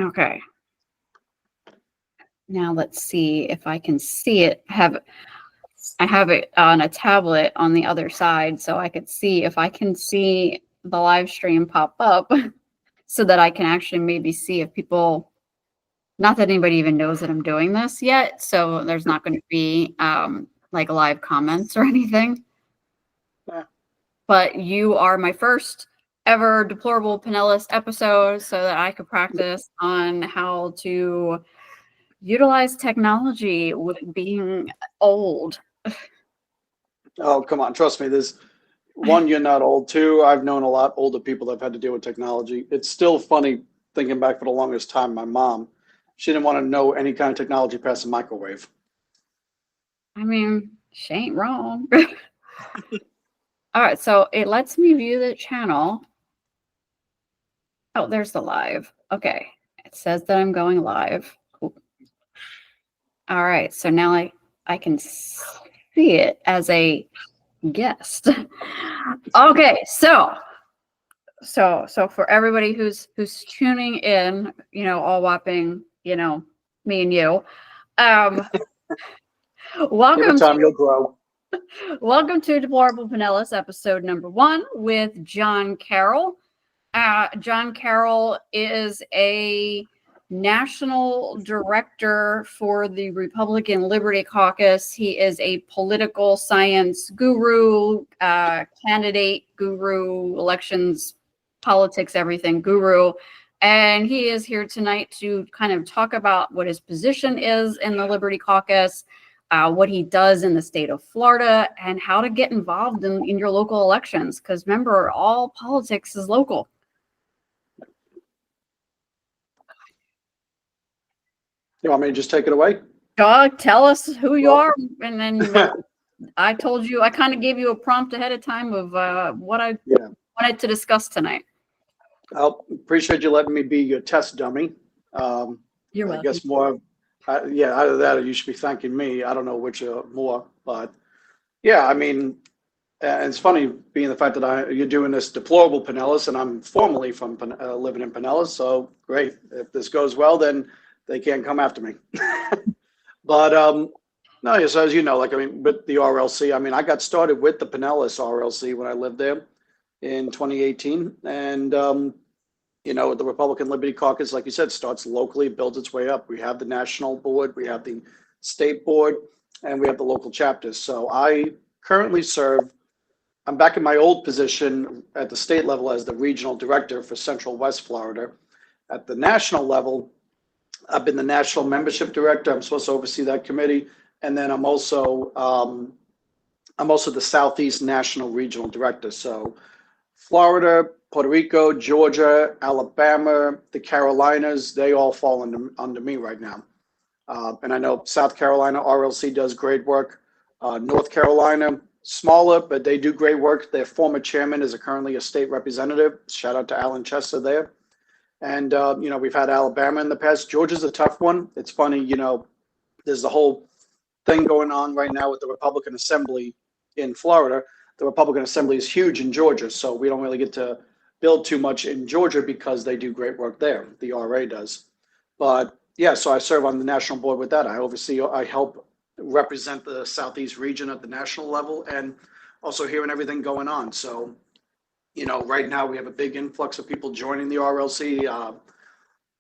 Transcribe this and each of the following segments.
Okay. Now let's see if I can see it. I have it on a tablet on the other side, so I could see if I can see the live stream pop up so that I can actually maybe see if people, not that anybody even knows that I'm doing this yet, so there's not going to be like live comments or anything. Yeah. But you are my first ever Deplorable Pinellas episode so that I could practice on how to utilize technology with being old. Oh, come on. Trust me. There's one, you're not old. Two, I've known a lot older people that have had to deal with technology. It's still funny thinking back for the longest time. My mom, she didn't want to know any kind of technology past the microwave. I mean, she ain't wrong. All right, so it lets me view the channel. Oh, there's the live. Okay, it says that I'm going live. Cool. All right, so now I can see it as a guest. Okay, so for everybody who's tuning in, you know, all whopping, you know, me and you, welcome time you'll grow. Welcome to Deplorable Pinellas, episode number 1 with John Carroll. John Carroll is a national director for the Republican Liberty Caucus. He is a political science guru, candidate guru, elections, politics, everything guru. And he is here tonight to kind of talk about what his position is in the Liberty Caucus, what he does in the state of Florida, and how to get involved in your local elections. Because remember, all politics is local. You want me to just take it away? Tell us who you are, and then I told you, I kind of gave you a prompt ahead of time of what I wanted to discuss tonight. I appreciate you letting me be your test dummy. You're welcome. I guess more, either that or you should be thanking me. I don't know which more, but yeah, I mean, it's funny being the fact that you're doing this Deplorable Pinellas, and I'm formerly from living in Pinellas, so great. If this goes well, then they can't come after me. But no, yes, as you know, like, I mean, with the RLC, I mean, I got started with the Pinellas RLC when I lived there in 2018. And, you know, the Republican Liberty Caucus, like you said, starts locally, builds its way up. We have the national board, we have the state board, and we have the local chapters. So I currently I'm back in my old position at the state level as the regional director for Central West Florida. At the national level, I've been the national membership director. I'm supposed to oversee that committee. And then I'm also the Southeast National Regional Director. So Florida, Puerto Rico, Georgia, Alabama, the Carolinas, they all fall under me right now. And I know South Carolina RLC does great work. North Carolina, smaller, but they do great work. Their former chairman is currently a state representative. Shout out to Alan Chester there. And, you know, we've had Alabama in the past. Georgia's a tough one. It's funny, you know, there's the whole thing going on right now with the Republican Assembly in Florida. The Republican Assembly is huge in Georgia, so we don't really get to build too much in Georgia because they do great work there. The RA does. But yeah, so I serve on the national board with that. I help represent the Southeast region at the national level and also hearing everything going on. So, you know, right now we have a big influx of people joining the RLC,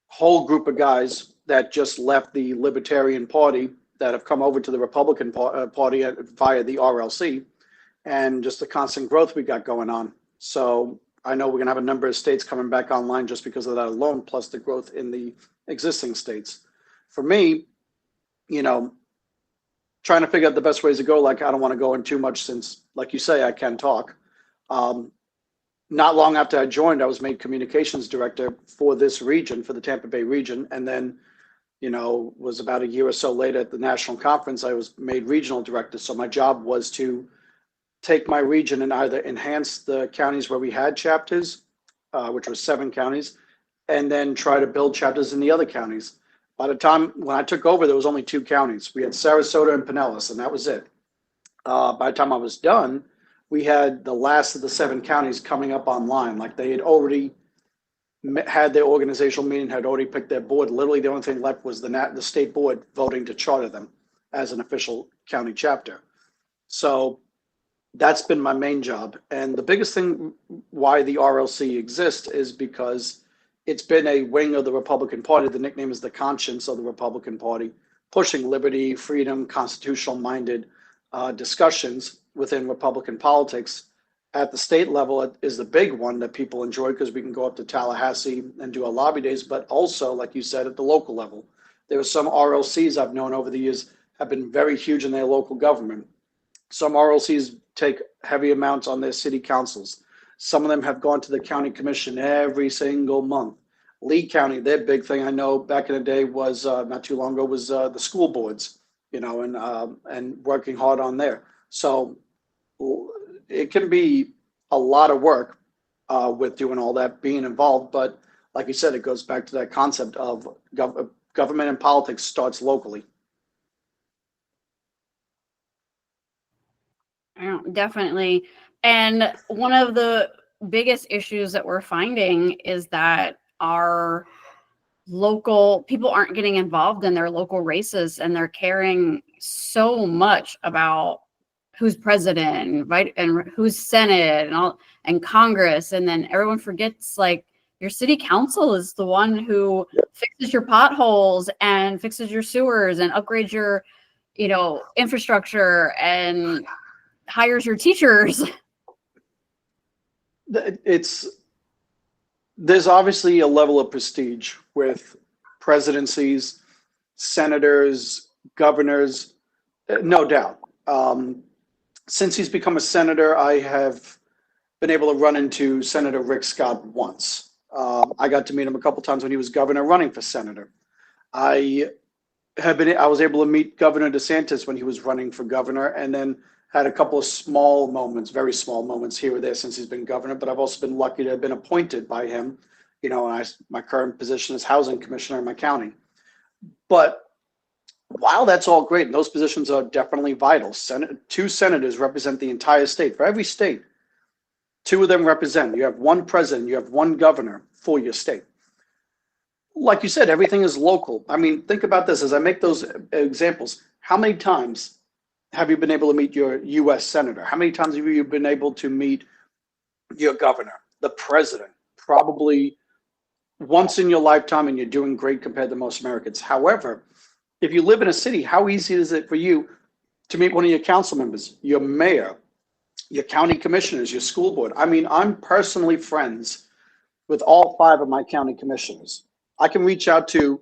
whole group of guys that just left the Libertarian Party that have come over to the Republican Party via the RLC, and just the constant growth we got going on. So I know we're going to have a number of states coming back online just because of that alone, plus the growth in the existing states. For me, you know, trying to figure out the best ways to go, like I don't want to go in too much since, like you say, I can talk. Not long after I joined, I was made communications director for this region, for the Tampa Bay region. And then, you know, was about a year or so later at the national conference, I was made regional director. So my job was to take my region and either enhance the counties where we had chapters, which was 7 counties, and then try to build chapters in the other counties. By the time when I took over, there was only 2 counties. We had Sarasota and Pinellas, and that was it. By the time I was done, we had the last of the 7 counties coming up online. Like they had already had their organizational meeting, had already picked their board. Literally, the only thing left was the state board voting to charter them as an official county chapter. So that's been my main job. And the biggest thing why the RLC exists is because it's been a wing of the Republican Party. The nickname is the conscience of the Republican Party, pushing liberty, freedom, constitutional-minded discussions within Republican politics. At the state level is the big one that people enjoy because we can go up to Tallahassee and do our lobby days, but also, like you said, at the local level. There are some RLCs I've known over the years have been very huge in their local government. Some RLCs take heavy amounts on their city councils. Some of them have gone to the county commission every single month. Lee County, their big thing I know back in the day was not too long ago was the school boards, and working hard on there. So it can be a lot of work with doing all that, being involved. But like you said, it goes back to that concept of government and politics starts locally. Definitely. And one of the biggest issues that we're finding is that our local people aren't getting involved in their local races, and they're caring so much about who's president, right, and who's Senate and all, and Congress, and then everyone forgets like your city council is the one who fixes your potholes and fixes your sewers and upgrades your, infrastructure and hires your teachers. There's obviously a level of prestige with presidencies, senators, governors, no doubt. Since he's become a senator, I have been able to run into Senator Rick Scott once. I got to meet him a couple times when he was governor running for senator. I was able to meet Governor DeSantis when he was running for governor, and then had a couple of small moments, very small moments here or there since he's been governor, but I've also been lucky to have been appointed by him, my current position is housing commissioner in my county. But while that's all great, and those positions are definitely vital, two senators represent the entire state. For every state, two of them represent. You have one president, you have one governor for your state. Like you said, everything is local. I mean, think about this as I make those examples. How many times have you been able to meet your U.S. senator? How many times have you been able to meet your governor, the president? Probably once in your lifetime, and you're doing great compared to most Americans. However, if you live in a city, how easy is it for you to meet one of your council members, your mayor, your county commissioners, your school board? I mean, I'm personally friends with all 5 of my county commissioners. I can reach out to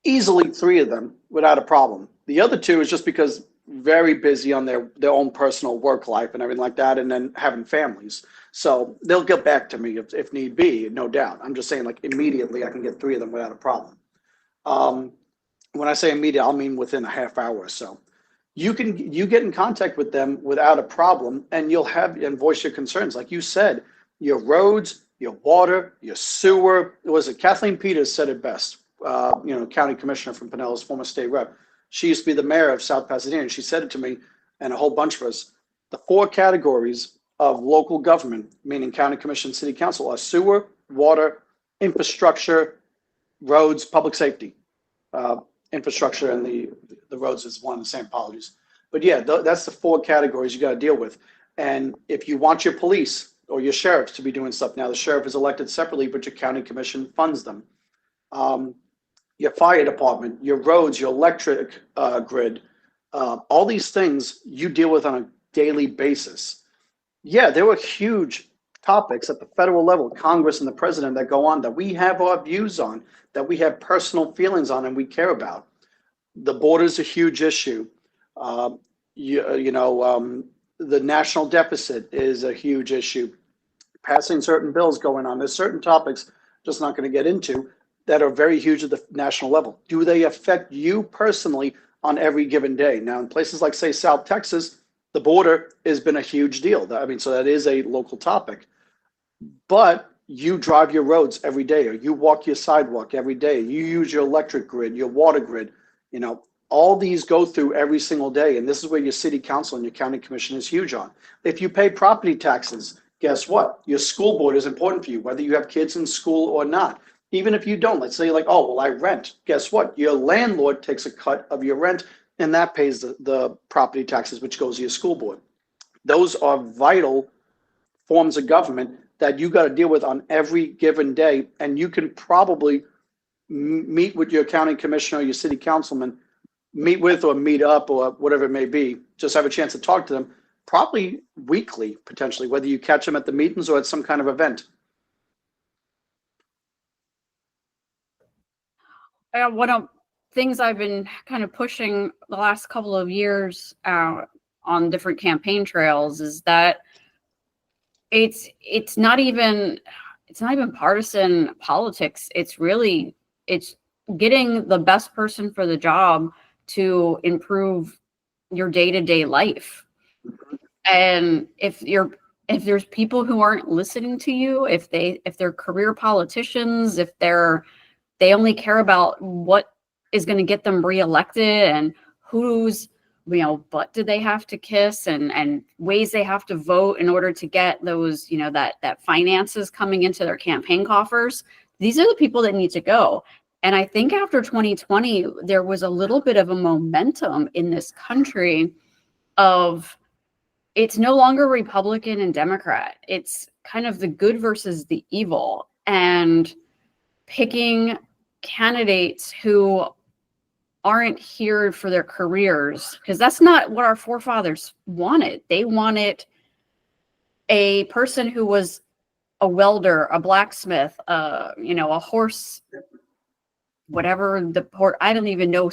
easily 3 of them without a problem. The other 2 is just because very busy on their own personal work life and everything like that, and then having families. So they'll get back to me if need be, no doubt. I'm just saying, like, immediately I can get 3 of them without a problem. When I say immediate, I'll mean within a half hour or so. You get in contact with them without a problem, and you'll have and voice your concerns. Like you said, your roads, your water, your sewer. Was it Kathleen Peters said it best? County commissioner from Pinellas, former state rep. She used to be the mayor of South Pasadena, and she said it to me and a whole bunch of us. The 4 categories of local government, meaning county commission, city council, are sewer, water, infrastructure, roads, public safety. Infrastructure and the roads is one and the same, apologies. But yeah, that's the 4 categories you got to deal with. And if you want your police or your sheriffs to be doing stuff, now the sheriff is elected separately, but your county commission funds them. Your fire department, your roads, your electric grid, all these things you deal with on a daily basis. Yeah, there were huge topics at the federal level, Congress and the president, that go on that we have our views on, that we have personal feelings on, and we care about. The border is a huge issue. The national deficit is a huge issue. Passing certain bills going on. There's certain topics, just not going to get into, that are very huge at the national level. Do they affect you personally on every given day? Now, in places like, say, South Texas, the border has been a huge deal. I mean, so that is a local topic. But you drive your roads every day, or you walk your sidewalk every day. You use your electric grid, your water grid. All these go through every single day. And this is where your city council and your county commission is huge on. If you pay property taxes, guess what? Your school board is important for you, whether you have kids in school or not. Even if you don't, let's say like, oh, well, I rent. Guess what? Your landlord takes a cut of your rent, and that pays the property taxes, which goes to your school board. Those are vital forms of government that you got to deal with on every given day. And you can probably meet with your county commissioner, your city councilman, meet with or meet up or whatever it may be, just have a chance to talk to them, probably weekly, potentially, whether you catch them at the meetings or at some kind of event. One of things I've been kind of pushing the last couple of years on different campaign trails is that it's not even partisan politics. It's getting the best person for the job to improve your day-to-day life. And if there's people who aren't listening to you, if they're career politicians, if they only care about what is going to get them reelected and whose butt do they have to kiss and ways they have to vote in order to get those, that finances coming into their campaign coffers. These are the people that need to go. And I think after 2020, there was a little bit of a momentum in this country of it's no longer Republican and Democrat. It's kind of the good versus the evil, and picking candidates who aren't here for their careers, because that's not what our forefathers wanted. They wanted a person who was a welder, a blacksmith, a horse, whatever the port. I don't even know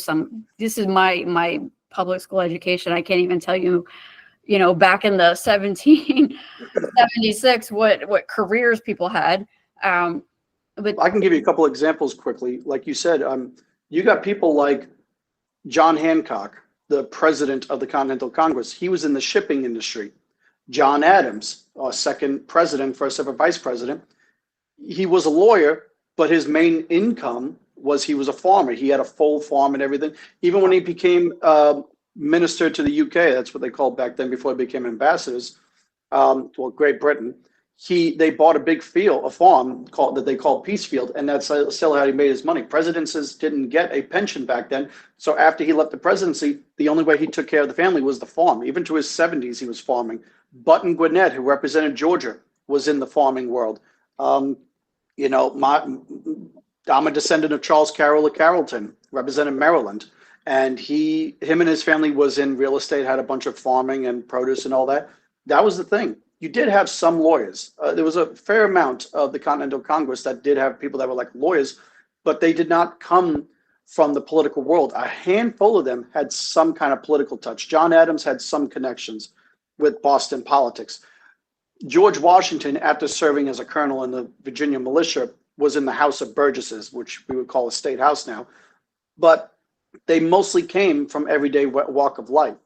this is my public school education. I can't even tell you, back in the 1776, what careers people had. But I can give you a couple examples quickly. Like you said, you got people like John Hancock, the president of the Continental Congress. He was in the shipping industry. John Adams, our second president, first ever vice president, he was a lawyer, but his main income was he was a farmer. He had a full farm and everything. Even when he became minister to the UK, that's what they called back then before they became ambassadors, Great Britain, they bought a big field, a farm that they called Peacefield, and that's still how he made his money. Presidents didn't get a pension back then, so after he left the presidency, the only way he took care of the family was the farm. Even to his 70s, he was farming. Button Gwinnett, who represented Georgia, was in the farming world. I'm a descendant of Charles Carroll of Carrollton, represented Maryland, and him and his family was in real estate, had a bunch of farming and produce and all that. That was the thing. You did have some lawyers. There was a fair amount of the Continental Congress that did have people that were like lawyers, but they did not come from the political world. A handful of them had some kind of political touch. John Adams had some connections with Boston politics. George Washington, after serving as a colonel in the Virginia militia, was in the House of Burgesses, which we would call a state house now. But they mostly came from everyday walk of life.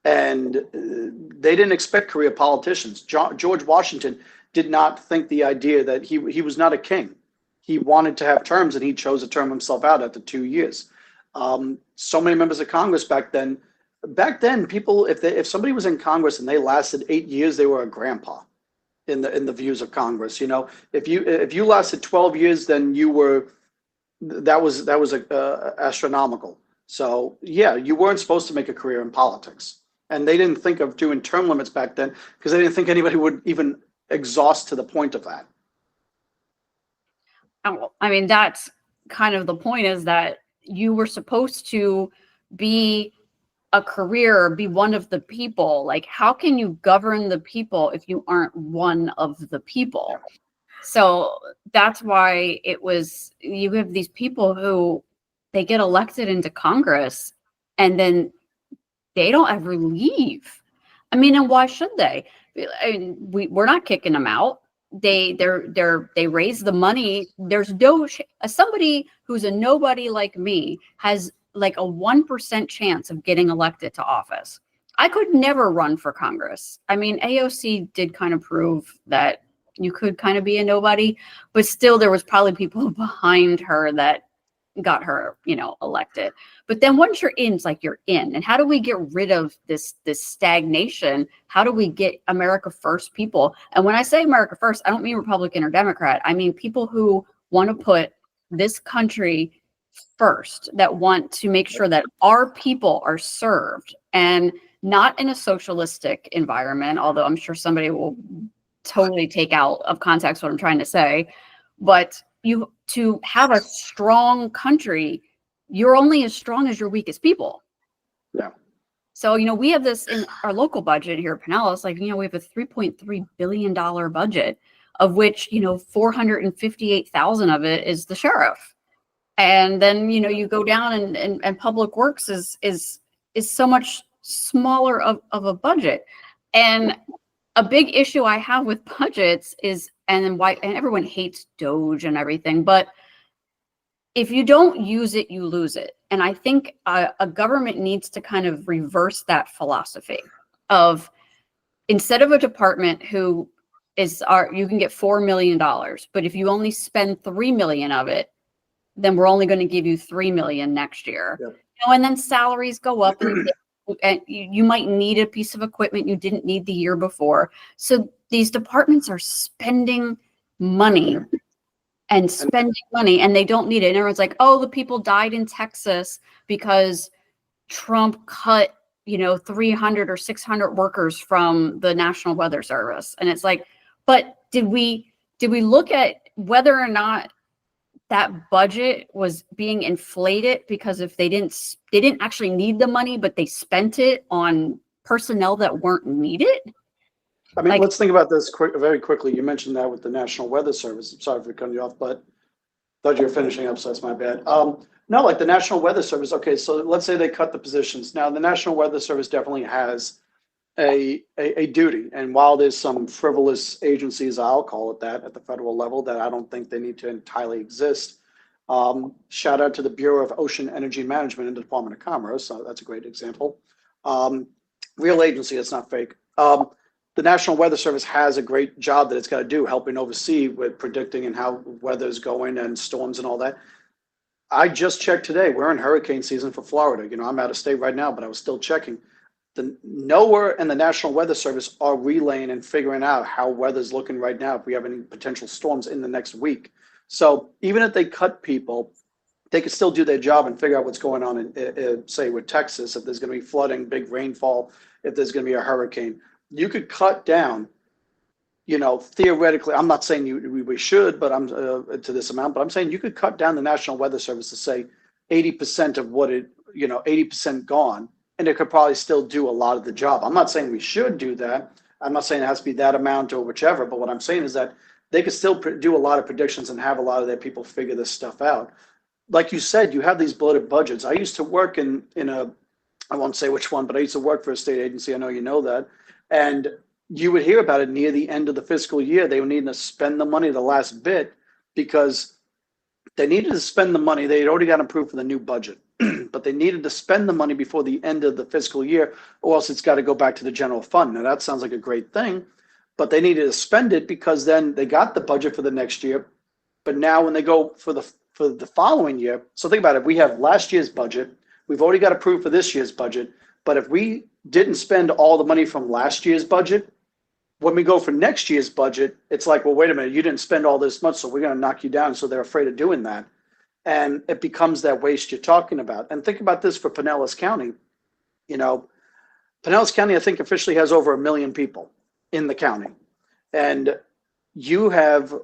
And they didn't expect career politicians. George Washington did not think the idea that he was not a king. He wanted to have terms, and he chose to term himself out after 2 years. So many members of Congress back then, people, if somebody was in Congress and they lasted 8 years, they were a grandpa in the views of Congress. If you lasted 12 years, then that was astronomical. So yeah, you weren't supposed to make a career in politics. And they didn't think of doing term limits back then because they didn't think anybody would even exhaust to the point of that. I mean, that's kind of the point, is that you were supposed to be a career, be one of the people. Like, how can you govern the people if you aren't one of the people? So that's why you have these people who they get elected into Congress and then they don't ever leave. I mean, and why should they? I mean, we're not kicking them out. They raise the money. There's somebody who's a nobody like me has like a 1% chance of getting elected to office. I could never run for Congress. I mean, AOC did kind of prove that you could kind of be a nobody, but still there was probably people behind her that, got her, elected. But then once you're in, it's like you're in. And how do we get rid of this stagnation? How do we get America first people? And when I say America first, I don't mean Republican or Democrat. I mean people who want to put this country first, that want to make sure that our people are served, and not in a socialistic environment, although I'm sure somebody will totally take out of context what I'm trying to say. But to have a strong country, you're only as strong as your weakest people. Yeah. So, we have this in our local budget here at Pinellas, we have a $3.3 billion budget, of which, 458,000 of it is the sheriff. And then, you go down and Public Works is so much smaller of a budget. And a big issue I have with budgets is, and everyone hates Doge and everything, but if you don't use it, you lose it. And I think a government needs to kind of reverse that philosophy of, instead of a department who you can get $4 million, but if you only spend 3 million of it, then we're only going to give you 3 million next year. Yep. And then salaries go up, and you might need a piece of equipment you didn't need the year before. So these departments are spending money and they don't need it. And everyone's like, oh, the people died in Texas because Trump cut, 300 or 600 workers from the National Weather Service. And it's like, but did we look at whether or not that budget was being inflated because if they didn't actually need the money, but they spent it on personnel that weren't needed? I mean, let's think about this very quickly. You mentioned that with the National Weather Service. I'm sorry for cutting you off, but thought you were finishing up, so that's my bad. No, like the National Weather Service. Okay, so let's say they cut the positions. Now, the National Weather Service definitely has a duty. And while there's some frivolous agencies, I'll call it that, at the federal level, that I don't think they need to entirely exist. Shout out to the Bureau of Ocean Energy Management in the Department of Commerce. So that's a great example. Real agency, it's not fake. The National Weather Service has a great job that it's got to do, helping oversee with predicting and how weather's going and storms and all that. I just checked today. We're in hurricane season for Florida. I'm out of state right now, but I was still checking. The NOAA and the National Weather Service are relaying and figuring out how weather's looking right now, if we have any potential storms in the next week. So even if they cut people, they could still do their job and figure out what's going on in say, with Texas, if there's going to be flooding, big rainfall, if there's going to be a hurricane. You could cut down, theoretically, I'm not saying we should, but I'm to this amount, but I'm saying you could cut down the National Weather Service to say 80% of what 80% gone, and it could probably still do a lot of the job. I'm not saying we should do that. I'm not saying it has to be that amount or whichever, but what I'm saying is that they could still do a lot of predictions and have a lot of their people figure this stuff out. Like you said, you have these bloated budgets. I used to work in I won't say which one, but I used to work for a state agency. I know you know that. And you would hear about it near the end of the fiscal year. They were needing to spend the money the last bit because they needed to spend the money. They had already got approved for the new budget, but they needed to spend the money before the end of the fiscal year, or else it's got to go back to the general fund. Now, that sounds like a great thing, but they needed to spend it because then they got the budget for the next year. But now when they go for the following year, so think about it. We have last year's budget. We've already got approved for this year's budget. But if we didn't spend all the money from last year's budget, when we go for next year's budget, it's like, well, wait a minute, you didn't spend all this much, so we're going to knock you down. So they're afraid of doing that. And it becomes that waste you're talking about. And think about this for Pinellas County. Pinellas County, I think, officially has over 1 million people in the county. And you have,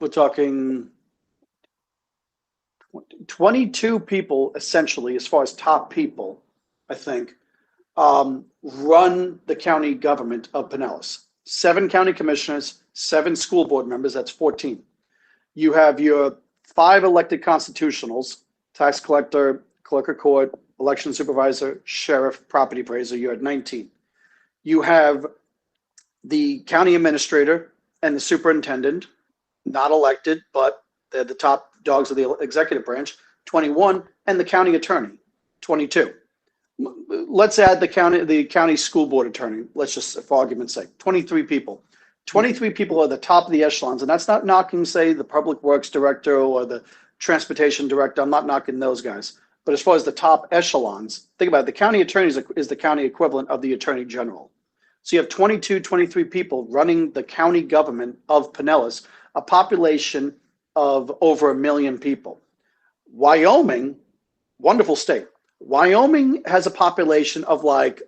we're talking 22 people, essentially, as far as top people, I think, run the county government of Pinellas. 7 county commissioners, 7 school board members, that's 14. You have your 5 elected constitutionals, tax collector, clerk of court, election supervisor, sheriff, property appraiser, you're at 19. You have the county administrator and the superintendent, not elected, but they're the top dogs of the executive branch, 21, and the county attorney, 22. Let's add the county school board attorney. Let's just, for argument's sake, 23 people. 23 people are the top of the echelons, and that's not knocking, say, the public works director or the transportation director. I'm not knocking those guys. But as far as the top echelons, think about it. The county attorney is the county equivalent of the attorney general. So you have 22, 23 people running the county government of Pinellas, a population of over 1 million people. Wyoming, wonderful state. Wyoming has a population of like,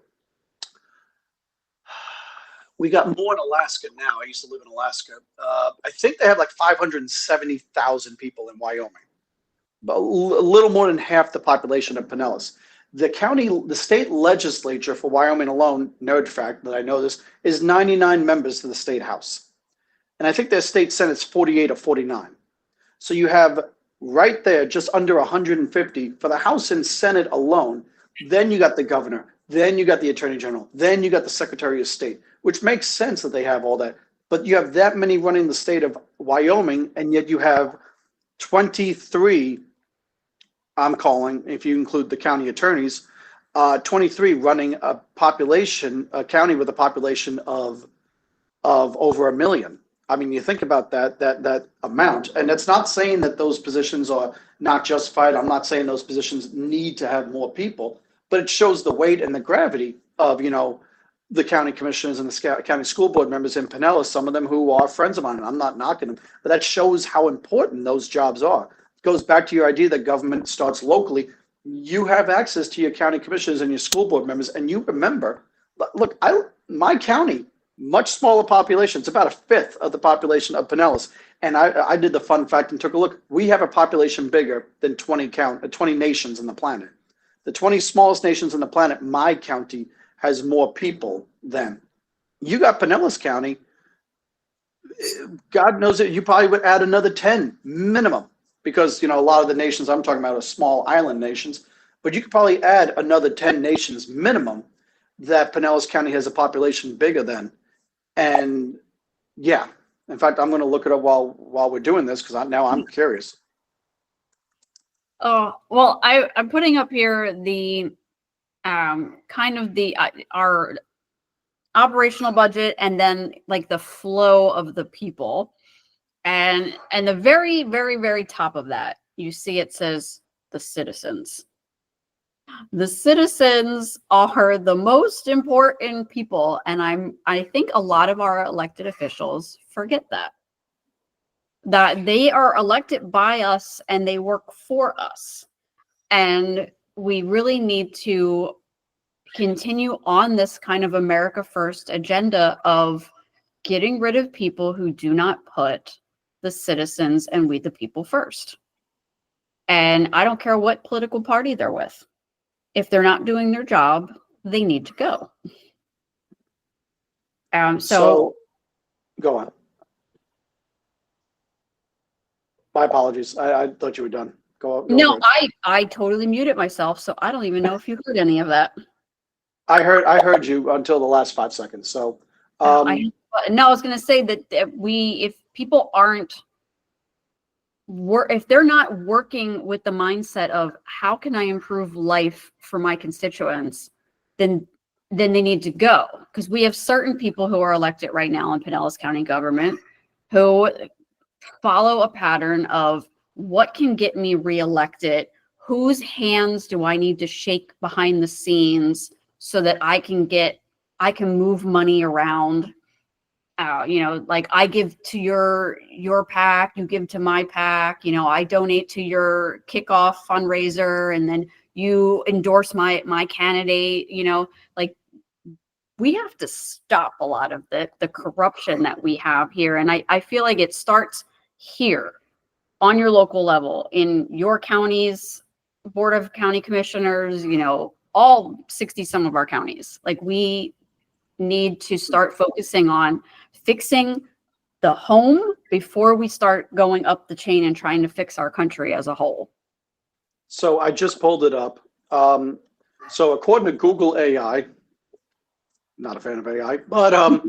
we got more in Alaska now. I used to live in Alaska. I think they have like 570,000 people in Wyoming, but a little more than half the population of Pinellas. The state legislature for Wyoming alone, nerd fact that I know this, is 99 members to the state house. And I think their state senate's 48 or 49. So you have right there just under 150 for the House and Senate alone. Then you got the governor, then you got the attorney general, then you got the secretary of state, which makes sense that they have all that. But you have that many running the state of Wyoming, and yet you have 23, I'm calling, if you include the county attorneys, 23 running a county with a population of over 1 million. I mean, you think about that amount, and that's not saying that those positions are not justified. I'm not saying those positions need to have more people, but it shows the weight and the gravity of, the county commissioners and the county school board members in Pinellas, some of them who are friends of mine, and I'm not knocking them, but that shows how important those jobs are. It goes back to your idea that government starts locally. You have access to your county commissioners and your school board members, and you remember, look, my county, much smaller population. It's about 1/5 of the population of Pinellas. And I did the fun fact and took a look. We have a population bigger than 20 nations on the planet. The 20 smallest nations on the planet, my county has more people than. You got Pinellas County. God knows that you probably would add another 10 minimum, because a lot of the nations I'm talking about are small island nations. But you could probably add another 10 nations minimum that Pinellas County has a population bigger than. And yeah, in fact, I'm going to look it up while we're doing this, because now I'm curious. Oh, well, I'm putting up here the kind of our operational budget, and then like the flow of the people, and the very, very, very top of that, you see it says the citizens. The citizens are the most important people, and I think a lot of our elected officials forget that they are elected by us and they work for us. And we really need to continue on this kind of America First agenda of getting rid of people who do not put the citizens and we the people first. And I don't care what political party they're with. If they're not doing their job, they need to go. So go on. My apologies. I thought you were done. Go no, I totally muted myself, so I don't even know if you heard any of that. I heard you until the last 5 seconds. So I was going to say that if people aren't if they're not working with the mindset of how can I improve life for my constituents, then they need to go. Because we have certain people who are elected right now in Pinellas County government who follow a pattern of what can get me reelected, whose hands do I need to shake behind the scenes so that I can move money around. Like I give to your PAC, you give to my PAC, I donate to your kickoff fundraiser, and then you endorse my candidate, like we have to stop a lot of the corruption that we have here. And I feel like it starts here on your local level, in your county's board of county commissioners, all 60 some of our counties. Like we need to start focusing on fixing the home before we start going up the chain and trying to fix our country as a whole. So I just pulled it up. So according to Google AI, not a fan of AI, but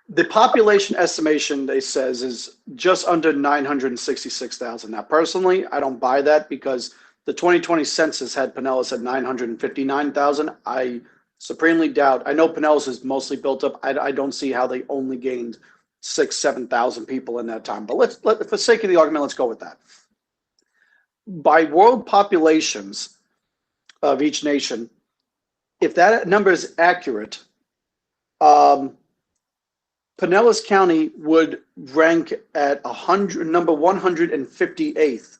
the population estimation, they says, is just under 966,000. Now, personally, I don't buy that, because the 2020 census had Pinellas at 959,000. I supremely doubt. I know Pinellas is mostly built up. I don't see how they only gained 6,000 to 7,000 people in that time. But for sake of the argument, let's go with that. by world populations of each nation, if that number is accurate, Pinellas County would rank at number 158th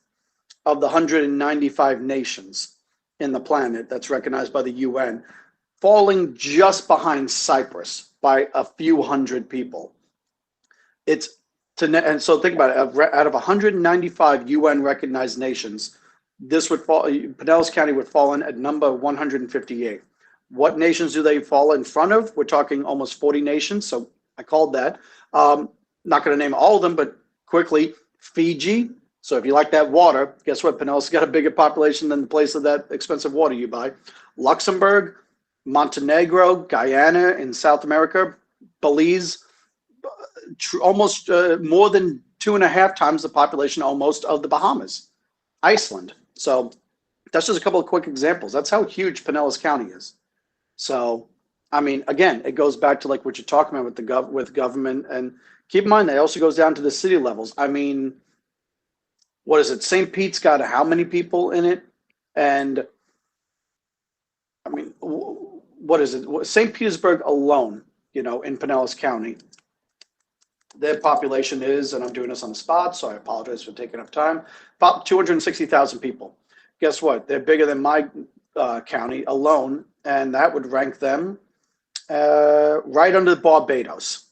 of the 195 nations in the planet that's recognized by the UN, falling just behind Cyprus by a few hundred people. And so think about it, out of 195 UN recognized nations, Pinellas County would fall in at number 158. What nations do they fall in front of? We're talking almost 40 nations, so I called that. Not going to name all of them, but quickly, Fiji. So if you like that water, guess what? Pinellas got a bigger population than the place of that expensive water you buy. Luxembourg, Montenegro, Guyana in South America, Belize, almost more than 2.5 times the population almost of the Bahamas, Iceland. So that's just a couple of quick examples. That's how huge Pinellas County is. So, I mean, again, it goes back to like what you're talking about with government, and keep in mind that it also goes down to the city levels. I mean, what is it? St. Pete's got how many people in it? And I mean, what is it? St. Petersburg alone, in Pinellas County, their population is, and I'm doing this on the spot, so I apologize for taking up time, about 260,000 people. Guess what? They're bigger than my county alone, and that would rank them right under Barbados.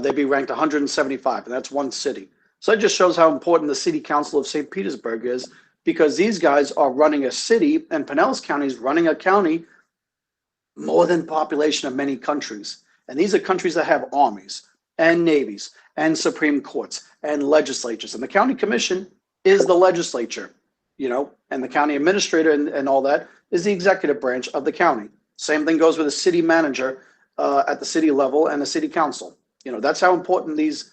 They'd be ranked 175, and that's one city. So it just shows how important the City Council of St. Petersburg is, because these guys are running a city, and Pinellas County is running a county more than population of many countries. And these are countries that have armies and navies and Supreme Courts and legislatures. And the county commission is the legislature, and the county administrator and all that is the executive branch of the county. Same thing goes with the city manager at the city level and the city council. That's how important these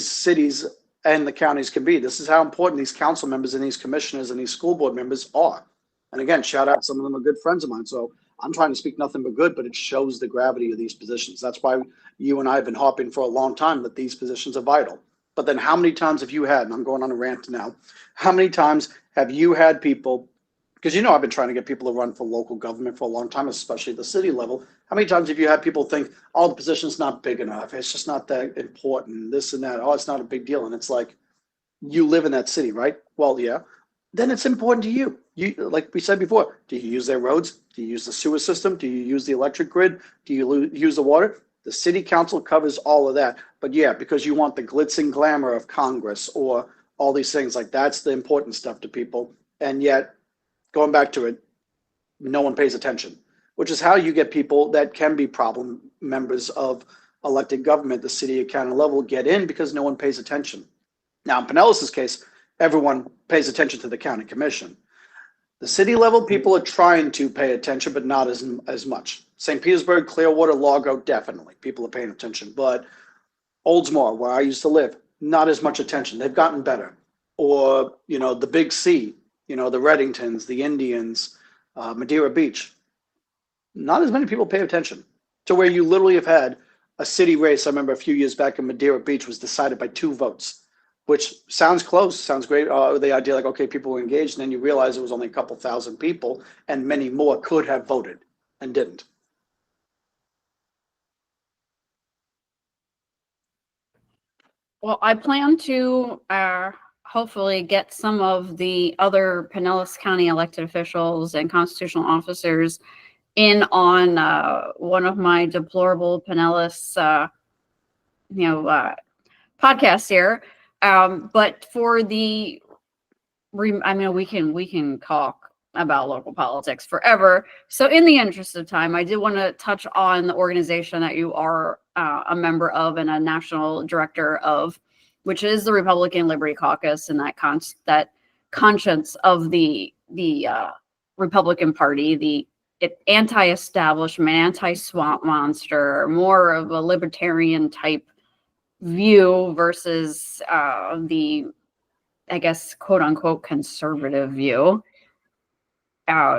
cities and the counties can be. This is how important these council members and these commissioners and these school board members are. And again, shout out, some of them are good friends of mine. So I'm trying to speak nothing but good, but it shows the gravity of these positions. That's why you and I have been harping for a long time that these positions are vital. But then how many times have you had, and I'm going on a rant now, how many times have you had people, because I've been trying to get people to run for local government for a long time, especially at the city level. How many times have you had people think, the position's not big enough, it's just not that important, this and that, it's not a big deal. And it's like, you live in that city, right? Well, yeah. Then it's important to you. Like we said before, do you use their roads? Do you use the sewer system? Do you use the electric grid? Do you use the water? The city council covers all of that. But yeah, because you want the glitz and glamour of Congress or all these things, like that's the important stuff to people. And yet, going back to it, no one pays attention, which is how you get people that can be problem members of elected government, the city or county level, get in because no one pays attention. Now, in Pinellas' case, everyone pays attention to the county commission. The city level, people are trying to pay attention, but not as much. St. Petersburg, Clearwater, Largo, definitely. People are paying attention. But Oldsmore, where I used to live, not as much attention. They've gotten better. Or, the Big C, the Reddingtons, the Indians, Madeira Beach. Not as many people pay attention, to where you literally have had a city race. I remember a few years back in Madeira Beach was decided by 2 votes. Which sounds close, sounds great. The idea like, okay, people were engaged, and then you realize it was only a couple thousand people, and many more could have voted and didn't. Well, I plan to hopefully get some of the other Pinellas County elected officials and constitutional officers in on one of my Deplorable Pinellas, podcasts here. But for we can talk about local politics forever. So in the interest of time, I did want to touch on the organization that you are a member of and a national director of, which is the Republican Liberty Caucus, and that conscience of the Republican Party, the anti-establishment, anti-swamp monster, more of a libertarian type view versus the, I guess, quote unquote, conservative view.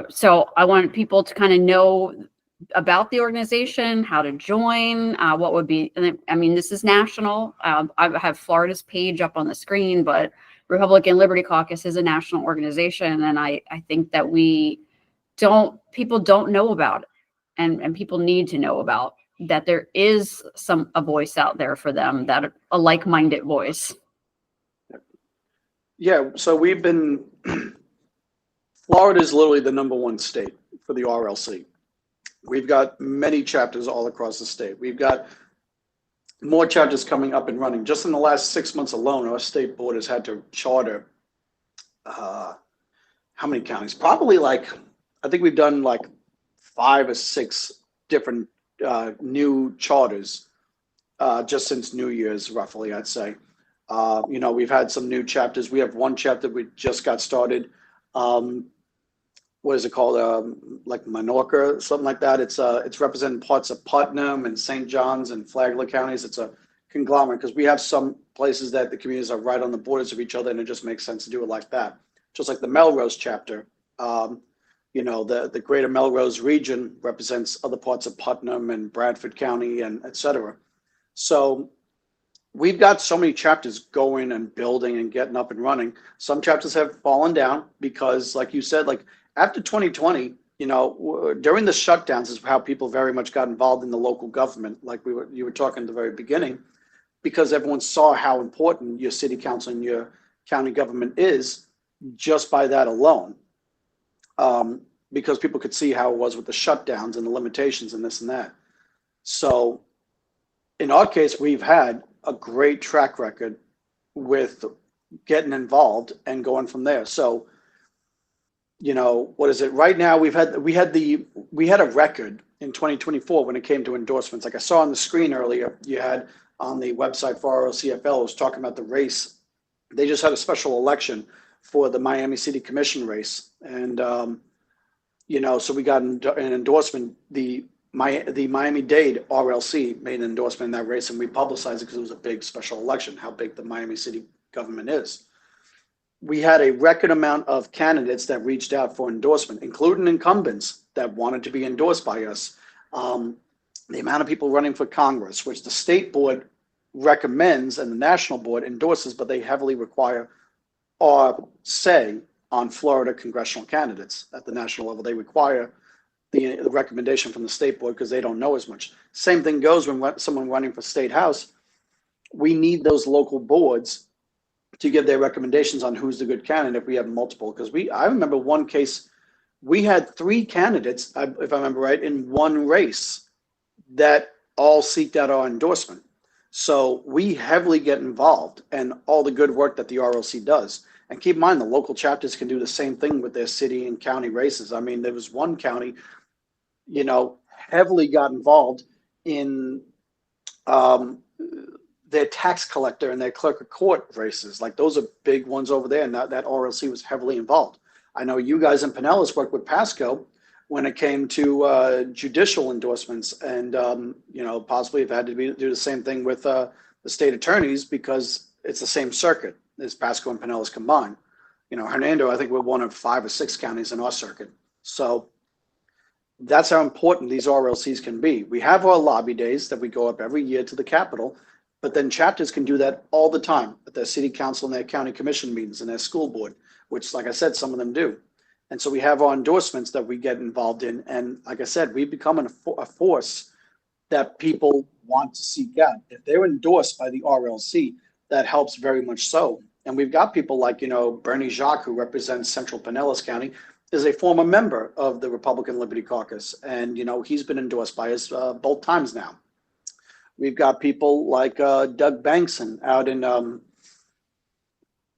So I want people to kind of know about the organization, how to join, what would be, I mean, this is national. I have Florida's page up on the screen, but Republican Liberty Caucus is a national organization. And I think that people don't know about it. And people need to know about that there is a voice out there for them, that a like-minded voice. Yeah, so we've been, Florida is literally the #1 state for the RLC. We've got many chapters all across the state. We've got more chapters coming up and running. Just in the last 6 months alone, our state board has had to charter, how many counties? Probably I think we've done 5 or 6 different new charters just since New Year's, roughly, I'd say. We've had some new chapters. We have one chapter we just got started. What is it called? Minorca or something like that. It's representing parts of Putnam and St. John's and Flagler counties. It's a conglomerate because we have some places that the communities are right on the borders of each other, and it just makes sense to do it like that. Just like the Melrose chapter. The greater Melrose region represents other parts of Putnam and Bradford County and et cetera. So we've got so many chapters going and building and getting up and running. Some chapters have fallen down because, like you said, after 2020, during the shutdowns is how people very much got involved in the local government, like you were talking at the very beginning, because everyone saw how important your city council and your county government is just by that alone. Because people could see how it was with the shutdowns and the limitations and this and that. So in our case, we've had a great track record with getting involved and going from there. So, what is it? Right now, we had a record in 2024 when it came to endorsements. Like I saw on the screen earlier, you had on the website for ROCFL, it was talking about the race. They just had a special election for the Miami City Commission race. And, so we got an endorsement. The Miami-Dade RLC made an endorsement in that race, and we publicized it because it was a big special election, how big the Miami City government is. We had a record amount of candidates that reached out for endorsement, including incumbents that wanted to be endorsed by us. The amount of people running for Congress, which the state board recommends and the national board endorses, but they heavily require our say on Florida congressional candidates at the national level. They require the recommendation from the state board because they don't know as much. Same thing goes when someone running for state house. We need those local boards to give their recommendations on who's the good candidate if we have multiple. Because I remember one case, we had 3 candidates, if I remember right, in one race that all seeked out our endorsement. So we heavily get involved in all the good work that the RLC does. And keep in mind, the local chapters can do the same thing with their city and county races. I mean, there was one county, heavily got involved in their tax collector and their clerk of court races. Like those are big ones over there, and that RLC was heavily involved. I know you guys in Pinellas worked with Pasco when it came to judicial endorsements, and possibly have had to do the same thing with the state attorneys because it's the same circuit as Pasco and Pinellas combined. Hernando, I think we're one of 5 or 6 counties in our circuit. So that's how important these RLCs can be. We have our lobby days that we go up every year to the Capitol, but then chapters can do that all the time at their city council and their county commission meetings and their school board, which, like I said, some of them do. And so we have our endorsements that we get involved in. And like I said, we've become a force that people want to seek out. If they're endorsed by the RLC, that helps very much so. And we've got people like, Bernie Jacques, who represents Central Pinellas County, is a former member of the Republican Liberty Caucus. And, he's been endorsed by us both times now. We've got people like Doug Bankson out in,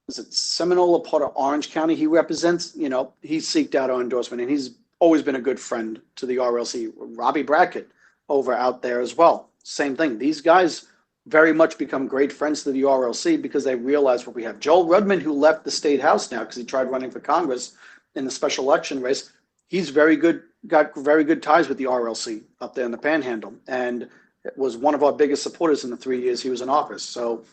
is it Seminole or part of Orange County he represents? He seeked out our endorsement, and he's always been a good friend to the RLC. Robbie Brackett over out there as well. Same thing. These guys very much become great friends to the RLC because they realize what we have. Joel Rudman, who left the state house now because he tried running for Congress in the special election race, he's got very good ties with the RLC up there in the Panhandle, and was one of our biggest supporters in the 3 years he was in office. So,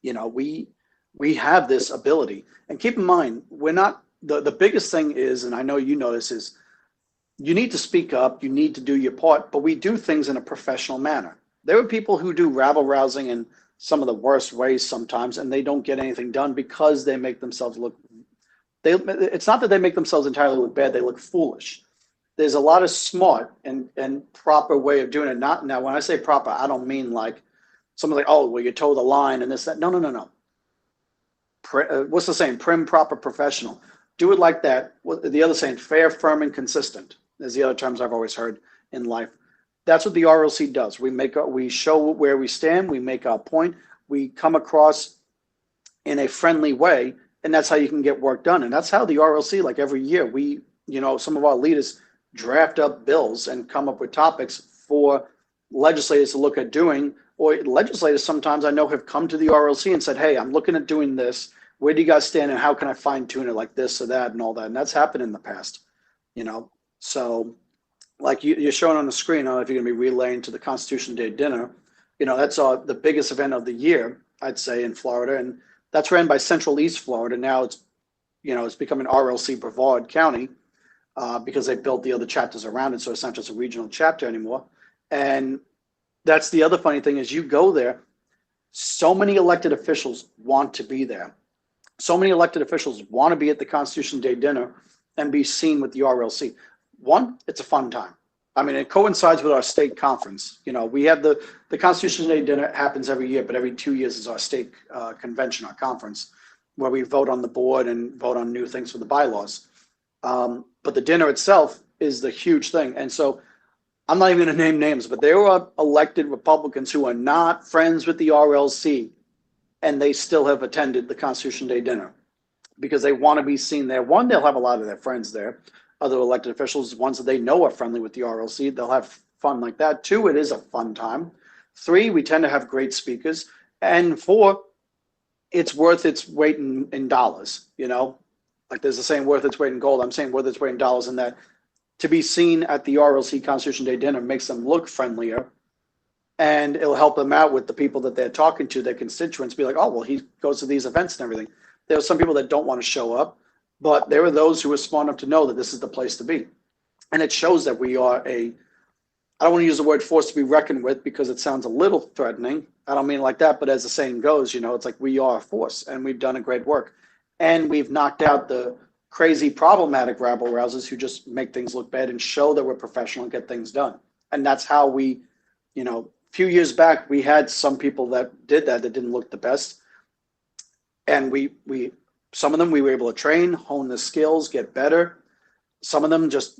we have this ability. And keep in mind, we're not, the biggest thing is, and I know you know this, is you need to speak up, you need to do your part, but we do things in a professional manner. There are people who do rabble rousing in some of the worst ways sometimes, and they don't get anything done because they make themselves look, it's not that they make themselves entirely look bad, they look foolish. There's a lot of smart and proper way of doing it. Not now, when I say proper, I don't mean like something like, oh, well, you toe the line and this, that. No, no, no, no. What's the saying? Prim, proper, professional. Do it like that. The other saying, fair, firm, and consistent, is the other terms I've always heard in life. That's what the RLC does. We show where we stand. We make our point. We come across in a friendly way, and that's how you can get work done. And that's how the RLC, like every year, some of our leaders draft up bills and come up with topics for legislators to look at doing, or legislators sometimes I know have come to the RLC and said, hey, I'm looking at doing this. Where do you guys stand and how can I fine tune it like this or that and all that? And that's happened in the past, So like you're showing on the screen, I don't know if you're going to be relaying to the Constitution Day dinner. That's the biggest event of the year, I'd say, in Florida. And that's ran by Central East Florida. Now it's become an RLC Brevard County because they built the other chapters around it. So it's not just a regional chapter anymore. And that's the other funny thing is you go there, so many elected officials want to be there. So many elected officials want to be at the Constitution Day dinner and be seen with the RLC. One, it's a fun time. I mean, it coincides with our state conference. We have the Constitution Day dinner happens every year, but every 2 years is our state convention, our conference, where we vote on the board and vote on new things for the bylaws. But the dinner itself is the huge thing. And so I'm not even going to name names, but there are elected Republicans who are not friends with the RLC, and they still have attended the Constitution Day dinner because they want to be seen there. One, they'll have a lot of their friends there, other elected officials, ones that they know are friendly with the RLC. They'll have fun like that. Two, it is a fun time. Three, we tend to have great speakers. And four, it's worth its weight in dollars, Like there's a saying, worth its weight in gold. I'm saying worth its weight in dollars, in that to be seen at the RLC Constitution Day dinner makes them look friendlier, and it'll help them out with the people that they're talking to, their constituents, be like, oh, well, he goes to these events and everything. There are some people that don't want to show up, but there are those who are smart enough to know that this is the place to be. And it shows that we are I don't want to use the word force to be reckoned with because it sounds a little threatening. I don't mean it like that, but as the saying goes, it's like we are a force and we've done a great work. And we've knocked out the crazy problematic rabble rousers who just make things look bad and show that we're professional and get things done. And that's how we, a few years back, we had some people that did that didn't look the best. And some of them we were able to train, hone the skills, get better. Some of them just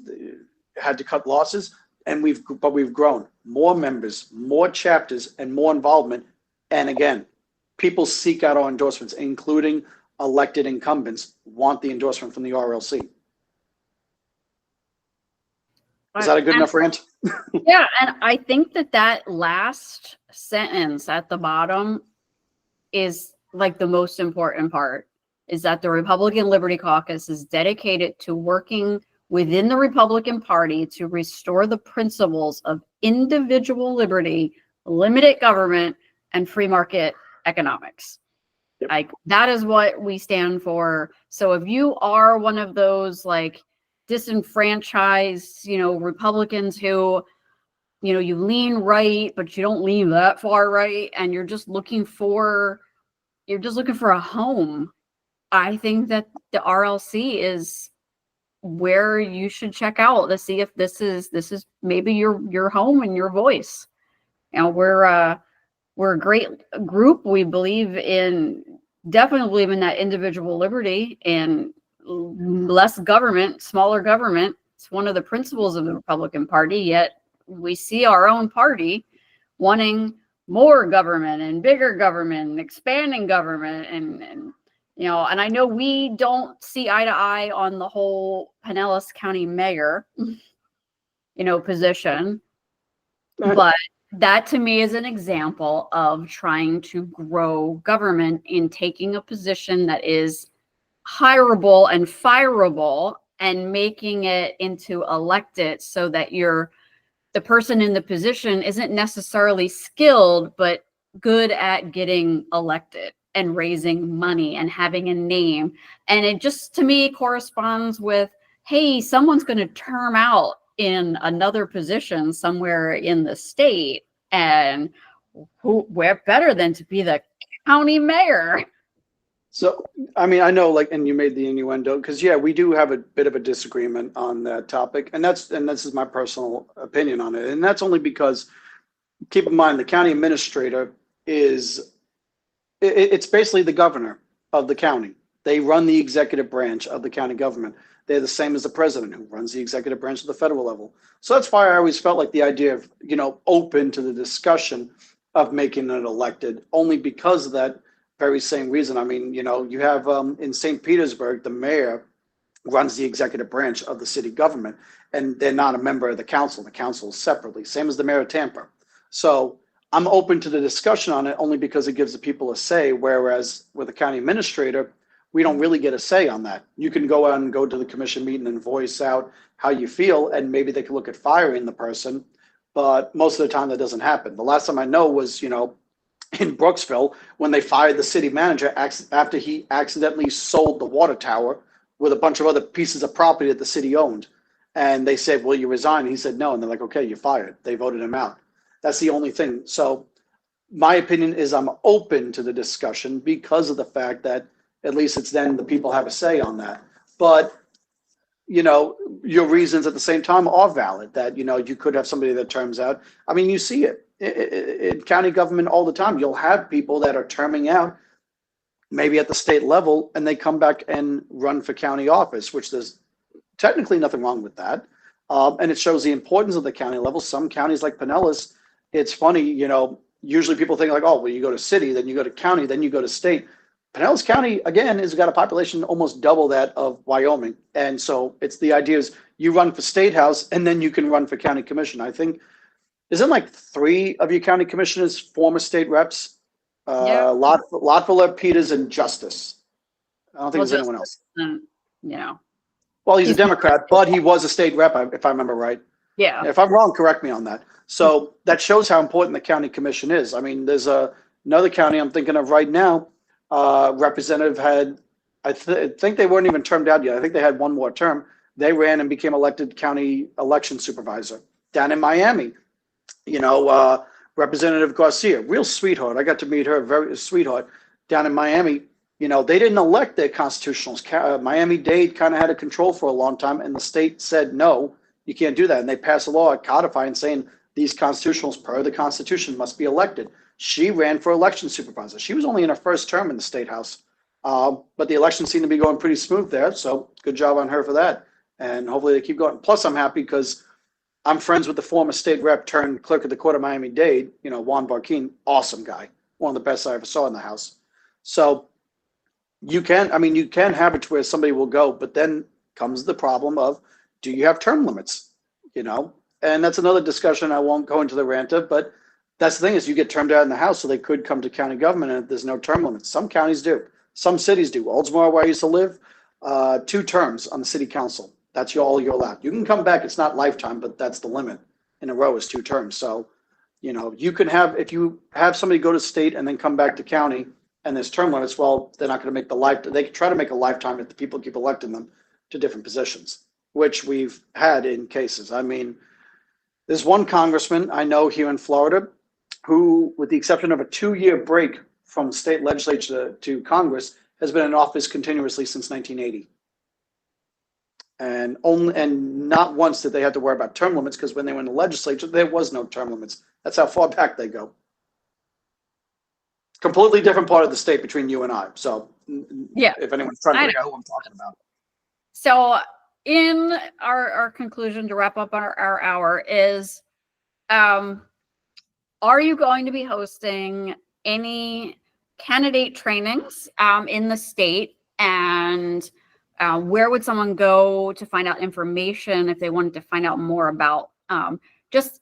had to cut losses, and we've grown. More members, more chapters, and more involvement. And again, people seek out our endorsements, including elected incumbents want the endorsement from the RLC. Is that a good enough rant? Yeah, and I think that last sentence at the bottom is like the most important part, is that the Republican Liberty Caucus is dedicated to working within the Republican Party to restore the principles of individual liberty, limited government, and free market economics. Yep. Like that is what we stand for. So if you are one of those like disenfranchised, Republicans who, you lean right, but you don't lean that far right, and you're just looking for a home, I think that the RLC is where you should check out to see if this is maybe your home and your voice. We're a great group. We definitely believe in that individual liberty and less government, smaller government. It's one of the principles of the Republican Party, yet we see our own party wanting more government and bigger government and expanding government and I know we don't see eye to eye on the whole Pinellas County mayor, position, but that to me is an example of trying to grow government in taking a position that is hireable and fireable and making it into elected so that the person in the position isn't necessarily skilled, but good at getting elected and raising money and having a name. And it just, to me, corresponds with, hey, someone's going to term out in another position somewhere in the state, and we're better than to be the county mayor. So, I mean, I know, like, and you made the innuendo, because yeah, we do have a bit of a disagreement on that topic, and this is my personal opinion on it, and that's only because, keep in mind, the county administrator it's basically the governor of the county. They run the executive branch of the county government. They're the same as the president, who runs the executive branch of the federal level. So that's why I always felt like the idea of, open to the discussion of making it elected, only because of that very same reason. I mean, you have in St. Petersburg, the mayor runs the executive branch of the city government, and they're not a member of the council. The council is separately, same as the mayor of Tampa. So I'm open to the discussion on it only because it gives the people a say, whereas with the county administrator, we don't really get a say on that. You can go out and go to the commission meeting and voice out how you feel, and maybe they can look at firing the person, but most of the time that doesn't happen. The last time I know was, in Brooksville, when they fired the city manager after he accidentally sold the water tower with a bunch of other pieces of property that the city owned. And they said, "Will you resign?" He said no, and they're like, "Okay, you're fired." They voted him out. That's the only thing. So my opinion is I'm open to the discussion because of the fact that at least it's then the people have a say on that. But, your reasons at the same time are valid, that, you could have somebody that terms out. I mean, you see it in county government all the time. You'll have people that are terming out maybe at the state level, and they come back and run for county office, which there's technically nothing wrong with that. And it shows the importance of the county level. Some counties like Pinellas, it's funny, usually people think like, oh, well, you go to city, then you go to county, then you go to state. Pinellas County, again, has got a population almost double that of Wyoming. And so it's the idea is you run for state house and then you can run for county commission. I think, isn't like 3 of your county commissioners former state reps? Yeah. Lotville, Peters, and Justice. I don't think there's anyone else. Well, he's a Democrat, but he was a state rep, if I remember right. Yeah. If I'm wrong, correct me on that. So that shows how important the county commission is. I mean, there's another county I'm thinking of right now. Representative had, I think they weren't even termed out yet. I think they had one more term. They ran and became elected county election supervisor down in Miami. Representative Garcia, real sweetheart. I got to meet her, very sweetheart, down in Miami. They didn't elect their constitutionals. Miami-Dade kind of had a control for a long time, and the state said, no, you can't do that. And they passed a law codifying saying these constitutionals, per the Constitution, must be elected. She ran for election supervisor. She was only in her first term in the state house, but the election seemed to be going pretty smooth there. So good job on her for that. And hopefully they keep going. Plus, I'm happy because I'm friends with the former state rep turned clerk of the court of Miami-Dade, Juan Barquin, awesome guy, one of the best I ever saw in the house. So you can have it to where somebody will go, but then comes the problem of, do you have term limits? And that's another discussion I won't go into the rant of, but that's the thing is you get termed out in the house, so they could come to county government and there's no term limits. Some counties do. Some cities do. Oldsmore, where I used to live, 2 terms on the city council. That's all you're allowed. You can come back. It's not lifetime, but that's the limit in a row is 2 terms. So, you can have, if you have somebody go to state and then come back to county and there's term limits, well, they're not going to make the they can try to make a lifetime if the people keep electing them to different positions, which we've had in cases. I mean, there's one congressman I know here in Florida who, with the exception of a 2-year break from state legislature to Congress, has been in office continuously since 1980. And not once did they have to worry about term limits, because when they were in the legislature, there was no term limits. That's how far back they go. Completely different part of the state between you and I. So yeah, if anyone's trying to figure out who I'm talking about. So in our conclusion to wrap up our hour is, are you going to be hosting any candidate trainings in the state? And where would someone go to find out information if they wanted to find out more about just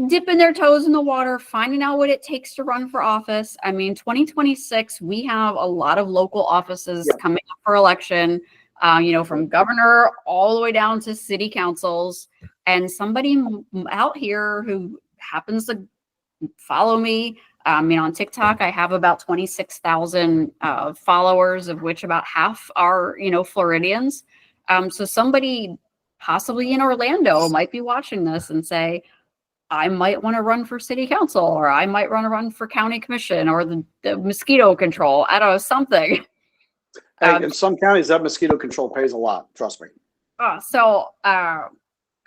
dipping their toes in the water, finding out what it takes to run for office? I mean, 2026, we have a lot of local offices coming up for election, from governor all the way down to city councils. And somebody out here who happens to follow me, on TikTok, I have about 26,000 followers, of which about half are, Floridians. So somebody possibly in Orlando might be watching this and say, I might want to run for city council, or I might want to run for county commission, or the mosquito control. I don't know, something. Hey, in some counties, that mosquito control pays a lot. Trust me.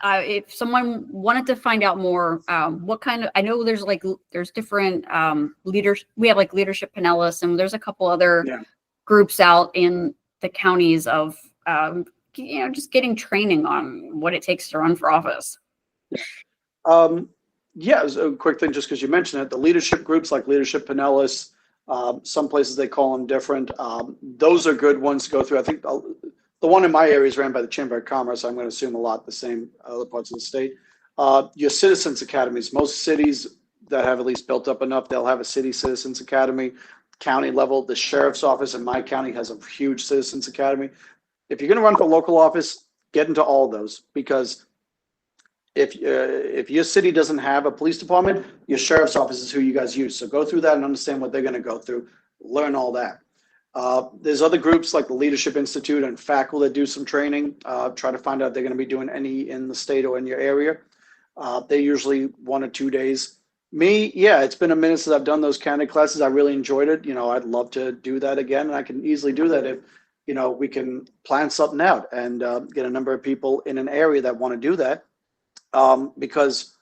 If someone wanted to find out more, what kind of, I know there's different leaders. We have like Leadership Pinellas, and there's a couple other groups out in the counties of, just getting training on what it takes to run for office. As a quick thing, just because you mentioned it, the leadership groups like Leadership Pinellas, some places they call them different. Those are good ones to go through. I think the one in my area is ran by the Chamber of Commerce. I'm going to assume a lot the same other parts of the state. Your citizens academies, most cities that have at least built up enough, they'll have a city citizens academy. County level, the sheriff's office in my county has a huge citizens academy. If you're going to run for local office, get into all of those, because if your city doesn't have a police department, your sheriff's office is who you guys use. So go through that and understand what they're going to go through. Learn all that. There's other groups like the Leadership Institute and FACL that do some training. Try to find out if they're going to be doing any in the state or in your area. They're usually 1 or 2 days. It's been a minute since I've done those candidate classes. I really enjoyed it. I'd love to do that again, and I can easily do that if we can plan something out and get a number of people in an area that want to do that. Because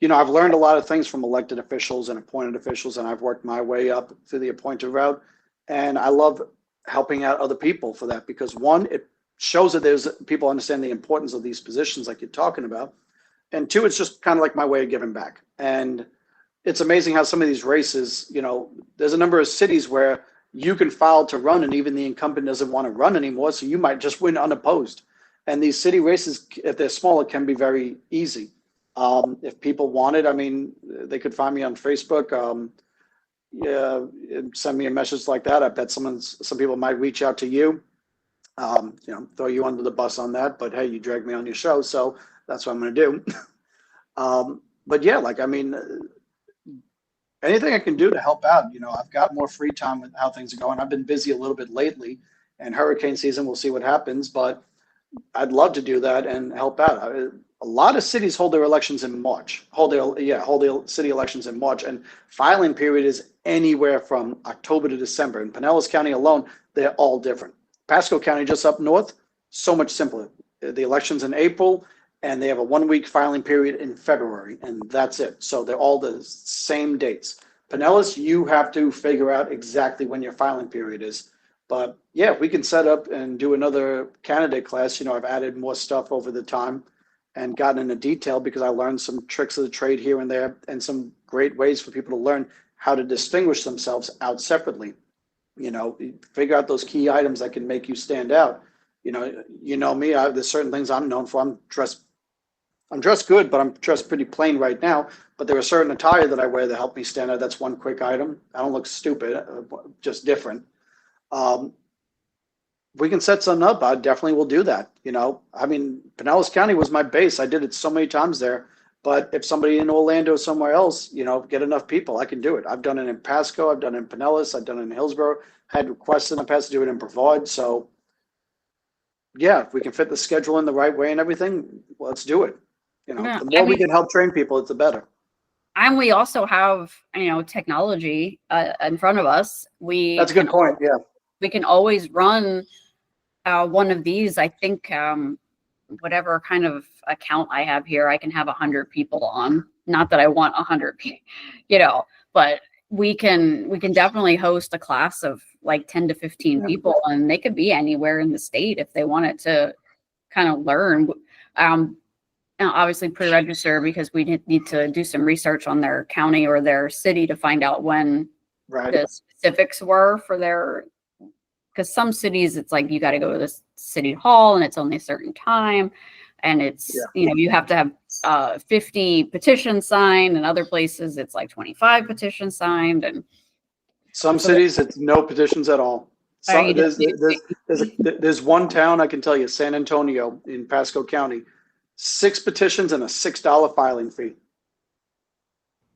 I've learned a lot of things from elected officials and appointed officials, and I've worked my way up through the appointed route. And I love helping out other people for that, because one, it shows that there's people understand the importance of these positions like you're talking about. And two, it's just kind of like my way of giving back. And it's amazing how some of these races, there's a number of cities where you can file to run and even the incumbent doesn't want to run anymore. So you might just win unopposed. And these city races, if they're smaller, can be very easy. If people want it, they could find me on Facebook. Send me a message like that. I bet some people might reach out to you. Throw you under the bus on that. But hey, you dragged me on your show, so that's what I'm going to do. Anything I can do to help out. I've got more free time with how things are going. I've been busy a little bit lately, and hurricane season, we'll see what happens. But I'd love to do that and help out. A lot of cities hold their elections in March. Hold their city elections in March, and filing period is anywhere from October to December. In Pinellas County alone, they're all different. Pasco County, just up north, so much simpler. The election's in April, and they have a 1-week filing period in February, and that's it. So they're all the same dates. Pinellas, you have to figure out exactly when your filing period is. But yeah, we can set up and do another candidate class. I've added more stuff over the time and gotten into detail because I learned some tricks of the trade here and there, and some great ways for people to learn how to distinguish themselves out separately. Figure out those key items that can make you stand out. Me, there's certain things I'm known for. I'm dressed good, but I'm dressed pretty plain right now. But there are certain attire that I wear that help me stand out. That's one quick item. I don't look stupid, just different. We can set something up. I definitely will do that. Pinellas County was my base. I did it so many times there. But if somebody in Orlando or somewhere else, get enough people, I can do it. I've done it in Pasco. I've done it in Pinellas. I've done it in Hillsborough. Had requests in the past to do it in Brevard. So yeah, if we can fit the schedule in the right way and everything, let's do it. The more we can help train people, it's the better. And we also have, technology in front of us. That's a good point. Yeah. We can always run one of these. I think whatever kind of account I have here, I can have 100 people on. Not that I want 100 people, but we can definitely host a class of like 10 to 15 people, and they could be anywhere in the state if they wanted to kind of learn. Obviously pre-register, because we need to do some research on their county or their city to find out when the specifics were for their, because some cities it's like you got to go to the city hall and it's only a certain time, and it's you have to have 50 petitions signed, and other places it's like 25 petitions signed, and some cities it's no petitions at all. There's one town I can tell you, San Antonio in Pasco County, 6 petitions and a $6 filing fee.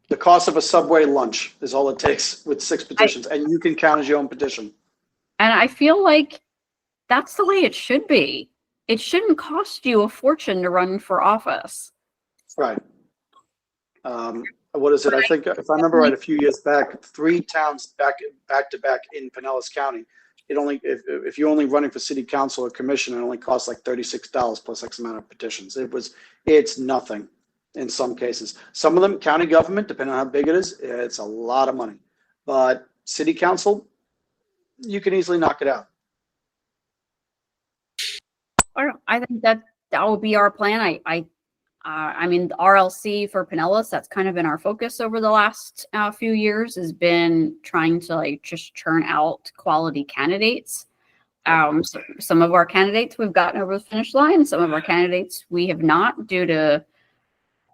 The cost of a Subway lunch is all it takes with 6 petitions, and you can count as your own petition. And I feel like that's the way it should be. it shouldn't cost you a fortune to run for office. Right. What is it? I think if I remember right, a few years back, 3 towns back to back in Pinellas County. It only if you're only running for city council or commission, it only costs like $36 plus X amount of petitions. It's nothing in some cases. Some of them county government, depending on how big it is, it's a lot of money. But city council, you can easily knock it out. I think that will be our plan. I mean, the RLC for Pinellas, that's kind of been our focus over the last few years, has been trying to like just churn out quality candidates. So some of our candidates we've gotten over the finish line. Some of our candidates we have not, due to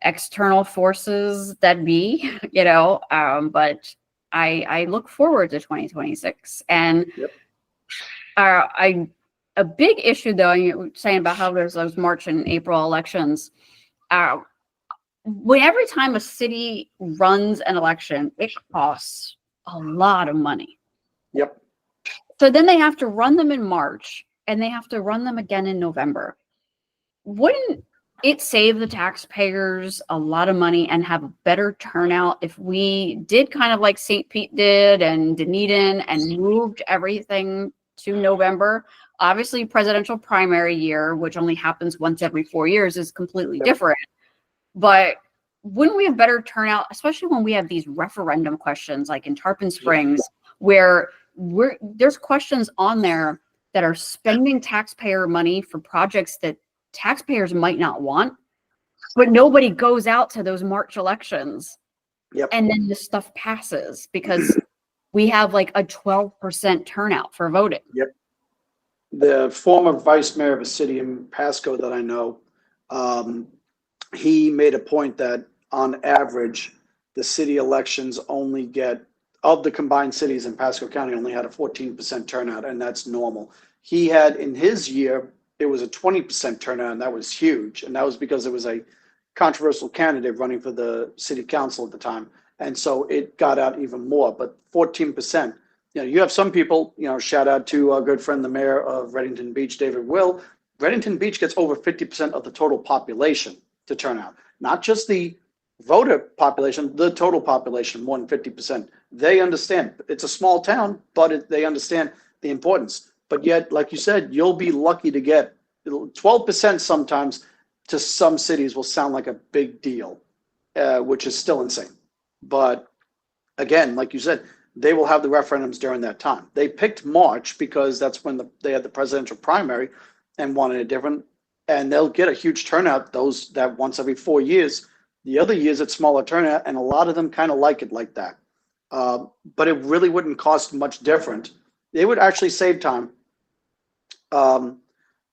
external forces that be, but I look forward to 2026. And a big issue, though, you were saying about how there's those March and April elections. When every time a city runs an election, it costs a lot of money. Yep. So then they have to run them in March and they have to run them again in November. Wouldn't it save the taxpayers a lot of money and have a better turnout if we did kind of like St. Pete did and Dunedin and moved everything to November? Obviously, presidential primary year, which only happens once every 4 years, is completely different. But wouldn't we have better turnout, especially when we have these referendum questions like in Tarpon Springs, where there's questions on there that are spending taxpayer money for projects that taxpayers might not want, but nobody goes out to those March elections. And then this stuff passes because we have like a 12% turnout for voting. The former vice mayor of a city in Pasco that I know, he made a point that on average, the city elections only get, of the combined cities in Pasco County, only had a 14% turnout, and that's normal. He had, in his year, it was a 20% turnout, and that was huge. And that was because it was a controversial candidate running for the city council at the time. And so it got out even more, but 14%. You have some people, shout out to our good friend, the mayor of Reddington Beach, David Will. Reddington Beach gets over 50% of the total population to turn out, not just the voter population, the total population, more than 50%. They understand it's a small town, but they understand the importance. But yet, like you said, you'll be lucky to get 12% sometimes to some cities will sound like a big deal, which is still insane. But again, like you said, they will have the referendums during that time. They picked March because that's when they had the presidential primary and wanted it different. And they'll get a huge turnout, those that once every 4 years. The other years it's smaller turnout, and a lot of them kind of like it like that. But it really wouldn't cost much different. They would actually save time.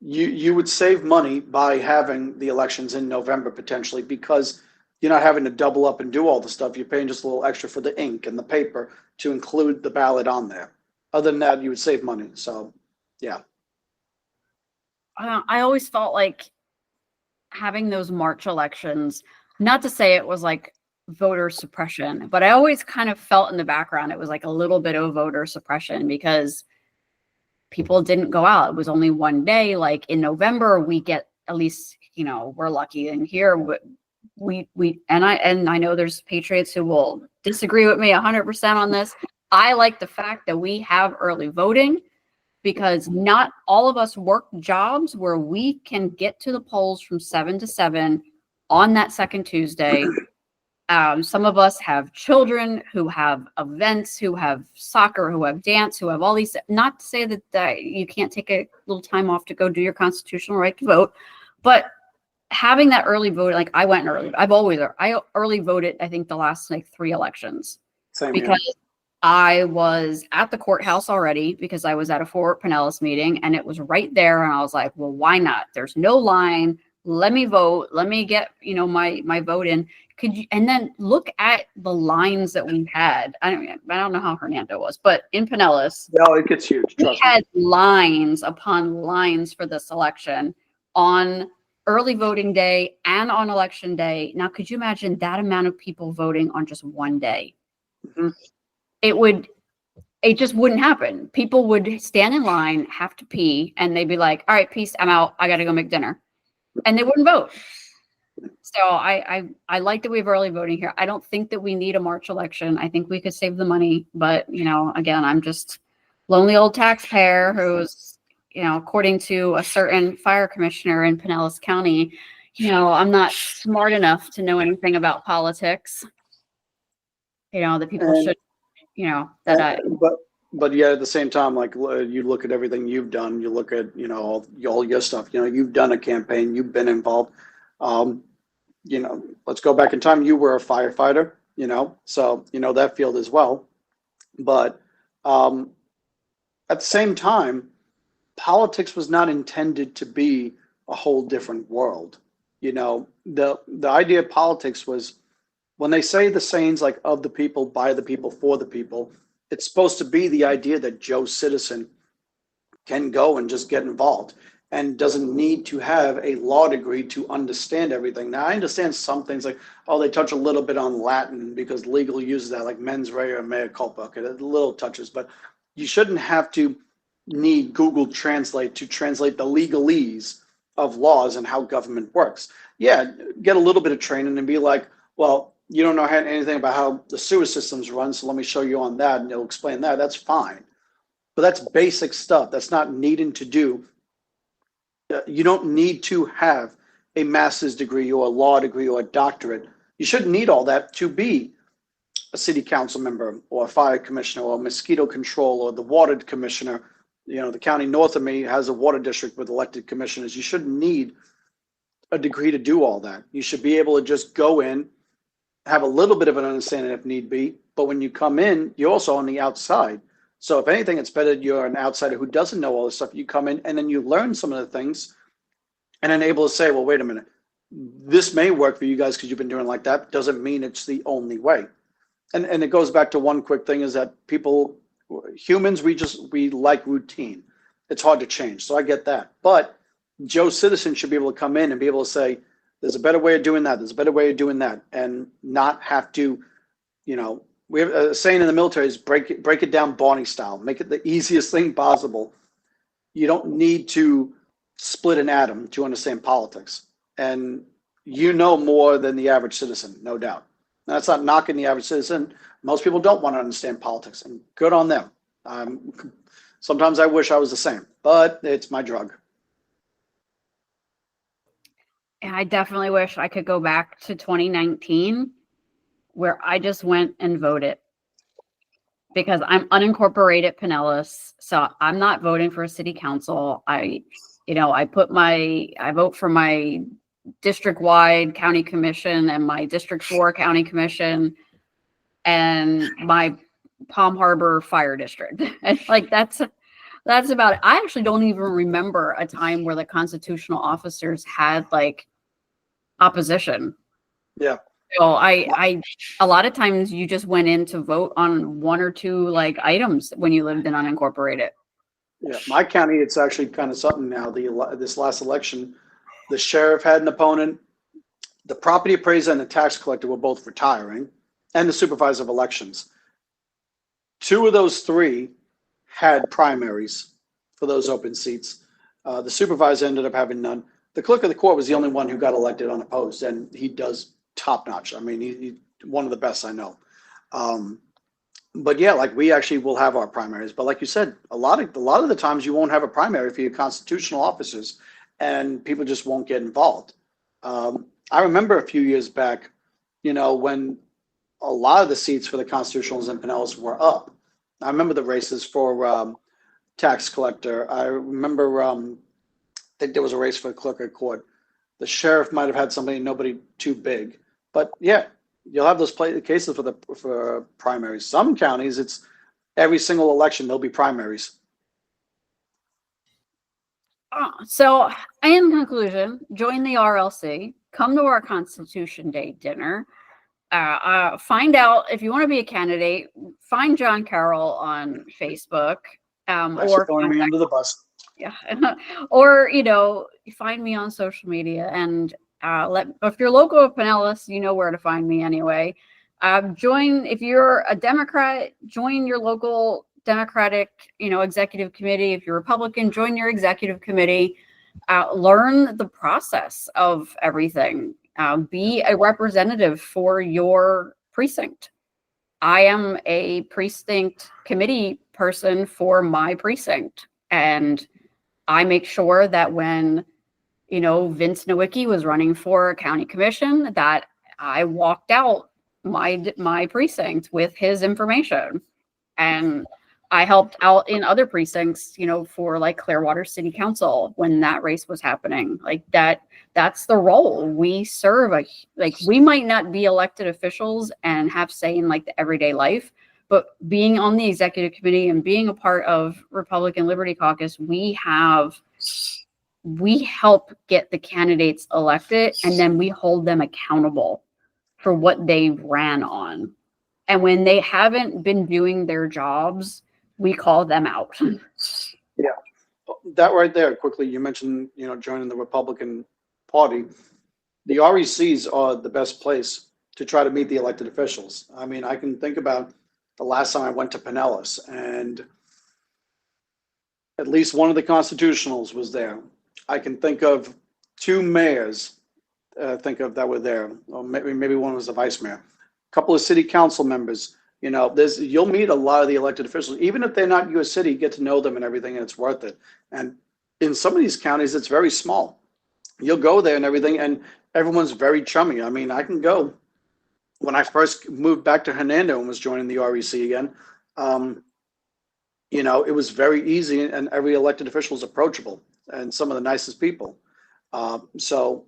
You would save money by having the elections in November potentially, because you're not having to double up and do all the stuff. You're paying just a little extra for the ink and the paper to include the ballot on there. Other than that, you would save money. So, yeah. I always felt like having those March elections, not to say it was like voter suppression, but I always kind of felt in the background it was like a little bit of voter suppression because people didn't go out. It was only one day. Like in November, we get at least, we're lucky. And here I know there's patriots who will disagree with me 100% on this. I like the fact that we have early voting because not all of us work jobs where we can get to the polls from 7 to 7 on that second Tuesday. Some of us have children who have events, who have soccer, who have dance, who have all these, not to say that you can't take a little time off to go do your constitutional right to vote, but having that early vote, like I went early, I early voted, I think the last like 3 elections. Same because here. I was at the courthouse already because I was at a Fort Pinellas meeting and it was right there. And I was like, well, why not? There's no line. Let me vote. Let me get, my vote in. And then look at the lines that we had. I don't know how Hernando was, but in Pinellas, no, it gets huge. We had lines upon lines for this election on early voting day and on election day. Now, could you imagine that amount of people voting on just one day? Mm-hmm. It would it just wouldn't happen. People would stand in line, have to pee, and they'd be like, all right, peace, I'm out. I got to go make dinner. And they wouldn't vote. So I like that we have early voting here. I don't think that we need a March election. I think we could save the money. But, again, I'm just lonely old taxpayer who's, according to a certain fire commissioner in Pinellas County, I'm not smart enough to know anything about politics. That people should, but yet at the same time, like you look at everything you've done, you look at, all your stuff, you've done a campaign, you've been involved. Let's go back in time. You were a firefighter, so, that field as well. But at the same time, politics was not intended to be a whole different world. The idea of politics was, when they say the sayings like of the people, by the people, for the people, it's supposed to be the idea that Joe Citizen can go and just get involved and doesn't need to have a law degree to understand everything. Now, I understand some things like, they touch a little bit on Latin because legal uses that, like mens rea or mea culpa, okay, little touches, but you shouldn't have to need Google Translate to translate the legalese of laws and how government works. Yeah, get a little bit of training and be like, well, you don't know anything about how the sewer systems run, so let me show you on that, and they'll explain that. That's fine. But that's basic stuff. That's not needing to do. You don't need to have a master's degree or a law degree or a doctorate. You shouldn't need all that to be a city council member or a fire commissioner or a mosquito control or the water commissioner. The county north of me has a water district with elected commissioners. You shouldn't need a degree to do all that. You should be able to just go in, have a little bit of an understanding if need be, but when you come in, you're also on the outside. So if anything, it's better you're an outsider who doesn't know all this stuff. You come in and then you learn some of the things and then able to say, well, wait a minute, this may work for you guys because you've been doing it like that. Doesn't mean it's the only way. And it goes back to one quick thing is that humans, we like routine. It's hard to change. So I get that. But Joe Citizen should be able to come in and be able to say, there's a better way of doing that. There's a better way of doing that, and not have to, we have a saying in the military is break it down Barney style, make it the easiest thing possible. You don't need to split an atom to understand politics, and more than the average citizen, no doubt. Now, that's not knocking the average citizen. Most people don't want to understand politics, and good on them. Sometimes I wish I was the same, but it's my drug. I definitely wish I could go back to 2019 where I just went and voted, because I'm unincorporated Pinellas. So I'm not voting for a city council. I vote for my district-wide county commission and my District 4 county commission and my Palm Harbor fire district. And that's about it. I actually don't even remember a time where the constitutional officers had opposition. Yeah. So I a lot of times you just went in to vote on one or two items when you lived in unincorporated. Yeah, my county, it's actually kind of something now. This last election, the sheriff had an opponent, the property appraiser and the tax collector were both retiring, and the supervisor of elections. Two of those three had primaries for those open seats. The supervisor ended up having none. The clerk of the court was the only one who got elected unopposed, and he does top notch. I mean, he's one of the best I know. But yeah, we actually will have our primaries. But like you said, a lot of the times you won't have a primary for your constitutional officers, and people just won't get involved. I remember a few years back, when a lot of the seats for the constitutionals in Pinellas were up. I remember the races for tax collector. I remember, I think there was a race for clerk of court. The sheriff might have had somebody, nobody too big. But yeah, you'll have those cases for primaries. Some counties, it's every single election, there'll be primaries. So in conclusion, join the RLC, come to our Constitution Day dinner, find out if you want to be a candidate, find John Carroll on Facebook. Or throwing me under the bus. Yeah. Or, find me on social media, and if you're local of Pinellas, you know where to find me anyway. If you're a Democrat, join your local Democratic, executive committee. If you're Republican, join your executive committee. Learn the process of everything. Be a representative for your precinct. I am a precinct committee person for my precinct, and I make sure that when Vince Nowicki was running for county commission, that I walked out my precinct with his information. And I helped out in other precincts, for like Clearwater City Council when that race was happening. Like that's the role we serve. We might not be elected officials and have say in like the everyday life, but being on the executive committee and being a part of Republican Liberty Caucus, we help get the candidates elected, and then we hold them accountable for what they ran on. And when they haven't been doing their jobs, we call them out. Yeah, that right there, quickly, you mentioned, joining the Republican Party. The RECs are the best place to try to meet the elected officials. I mean, I can think about the last time I went to Pinellas, and at least one of the constitutionals was there. I can think of 2 mayors that were there, or maybe one was the vice mayor. A couple of city council members. You'll meet a lot of the elected officials, even if they're not your city. Get to know them and everything, and it's worth it. And in some of these counties, it's very small. You'll go there and everything, and everyone's very chummy. I mean, I can go. When I first moved back to Hernando and was joining the REC again, it was very easy, and every elected official is approachable and some of the nicest people. So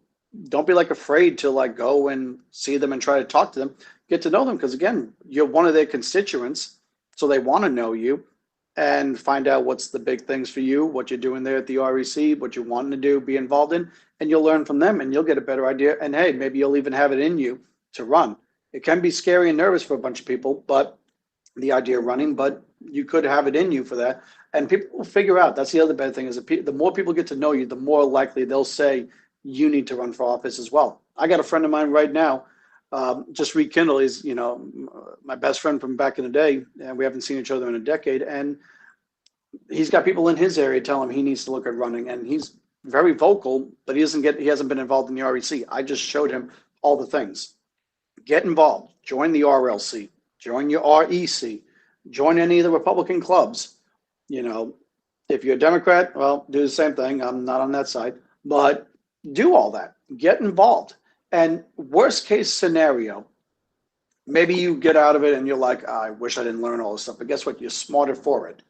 don't be afraid to go and see them and try to talk to them, get to know them, because again, you're one of their constituents, so they want to know you and find out what's the big things for you, what you're doing there at the REC, what you're wanting to do, be involved in, and you'll learn from them and you'll get a better idea. And hey, maybe you'll even have it in you to run. It can be scary and nervous for a bunch of people, but the idea of running, but you could have it in you for that. And people will figure out. That's the other bad thing, is that the more people get to know you, the more likely they'll say you need to run for office as well. I got a friend of mine right now, just rekindled. He's, my best friend from back in the day, and we haven't seen each other in a decade. And he's got people in his area telling him he needs to look at running, and he's very vocal, but he hasn't been involved in the REC. I just showed him all the things. Get involved. Join the RLC. Join your REC. Join any of the Republican clubs. If you're a Democrat, well, do the same thing. I'm not on that side, but do all that. Get involved. And worst case scenario, maybe you get out of it and you're like, I wish I didn't learn all this stuff. But guess what? You're smarter for it.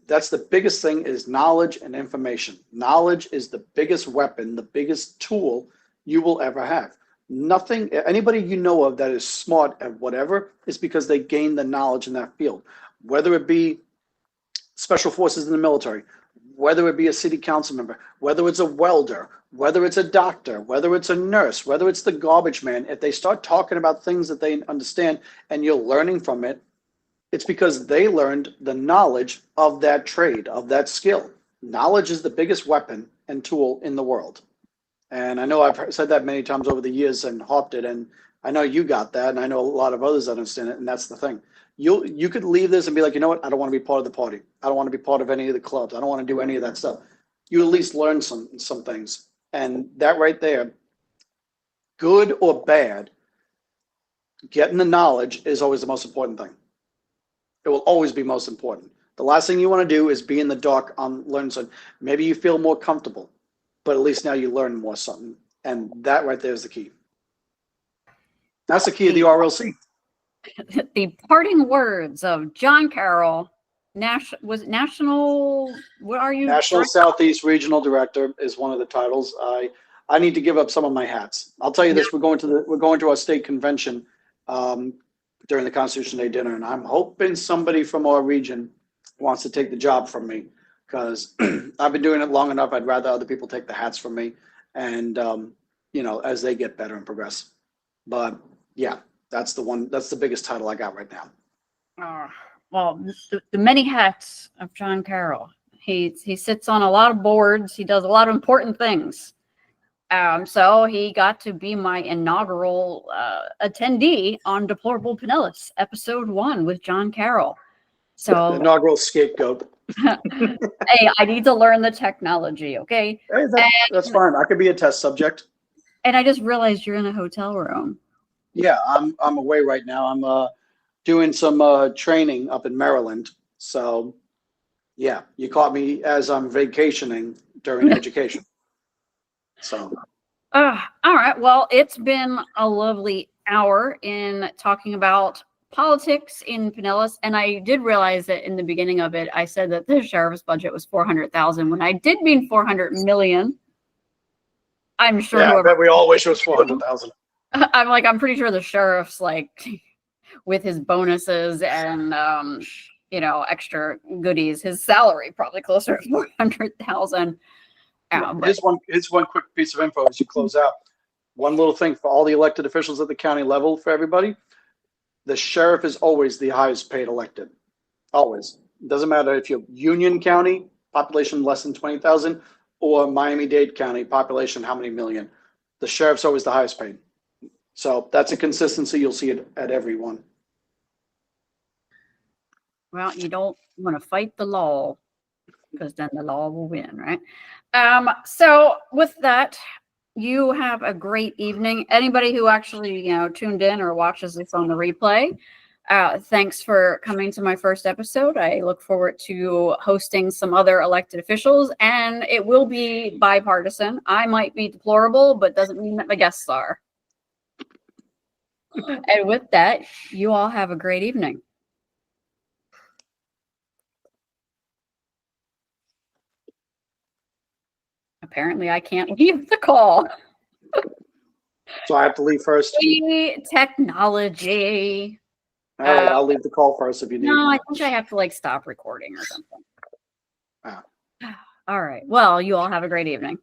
That's the biggest thing, is knowledge and information. Knowledge is the biggest weapon, the biggest tool you will ever have. Anybody you know of that is smart at whatever is because they gained the knowledge in that field, whether it be special forces in the military, whether it be a city council member, whether it's a welder, whether it's a doctor, whether it's a nurse, whether it's the garbage man. If they start talking about things that they understand and you're learning from it, it's because they learned the knowledge of that trade, of that skill. Knowledge is the biggest weapon and tool in the world. And I know I've said that many times over the years and hopped it, and I know you got that, and I know a lot of others understand it, and that's the thing. You could leave this and be like, you know what? I don't want to be part of the party. I don't want to be part of any of the clubs. I don't want to do any of that stuff. You at least learn some things. And that right there, good or bad, getting the knowledge is always the most important thing. It will always be most important. The last thing you want to do is be in the dark on learning something. Maybe you feel more comfortable, but at least now you learn more something. And that right there is the key. That's the key of the RLC. The parting words of John Carroll, national, what are you? National Southeast Regional Director is one of the titles. I need to give up some of my hats. I'll tell you this, we're going to our state convention during the Constitution Day dinner, and I'm hoping somebody from our region wants to take the job from me, because I've been doing it long enough. I'd rather other people take the hats from me, and as they get better and progress. But yeah, that's the biggest title I got right now. Well, the many hats of John Carroll. He sits on a lot of boards. He does a lot of important things. So he got to be my inaugural attendee on Deplorable Pinellas, episode 1 with John Carroll. So Inaugural scapegoat. hey, I need to learn the technology, okay? Hey, that's fine. I could be a test subject. And I just realized you're in a hotel room. Yeah, I'm away right now. I'm doing some training up in Maryland. So yeah, you caught me as I'm vacationing during education. So All right. Well, it's been a lovely hour in talking about politics in Pinellas, and I did realize that in the beginning of it, I said that the sheriff's budget was 400,000 when I did mean 400 million. I'm sure. yeah, I Whoever, bet we all wish it was 400,000. I'm pretty sure the sheriff's like with his bonuses and extra goodies, his salary probably closer to 400,000. Here's one quick piece of info as you close out. One little thing for all the elected officials at the county level for everybody. The sheriff is always the highest paid elected. Always. It doesn't matter if you're Union County, population less than 20,000, or Miami-Dade County, population how many million. The sheriff's always the highest paid. So that's a consistency. You'll see it at everyone. Well, you don't want to fight the law because then the law will win, right? So with that, you have a great evening. Anybody who actually, tuned in or watches this on the replay, thanks for coming to my first episode. I look forward to hosting some other elected officials, and it will be bipartisan. I might be deplorable, but doesn't mean that my guests are. And with that, you all have a great evening. Apparently, I can't leave the call. So I have to leave first. Technology. All right, I'll leave the call first if you need. No, I think I have to stop recording or something. Ah. All right. Well, you all have a great evening.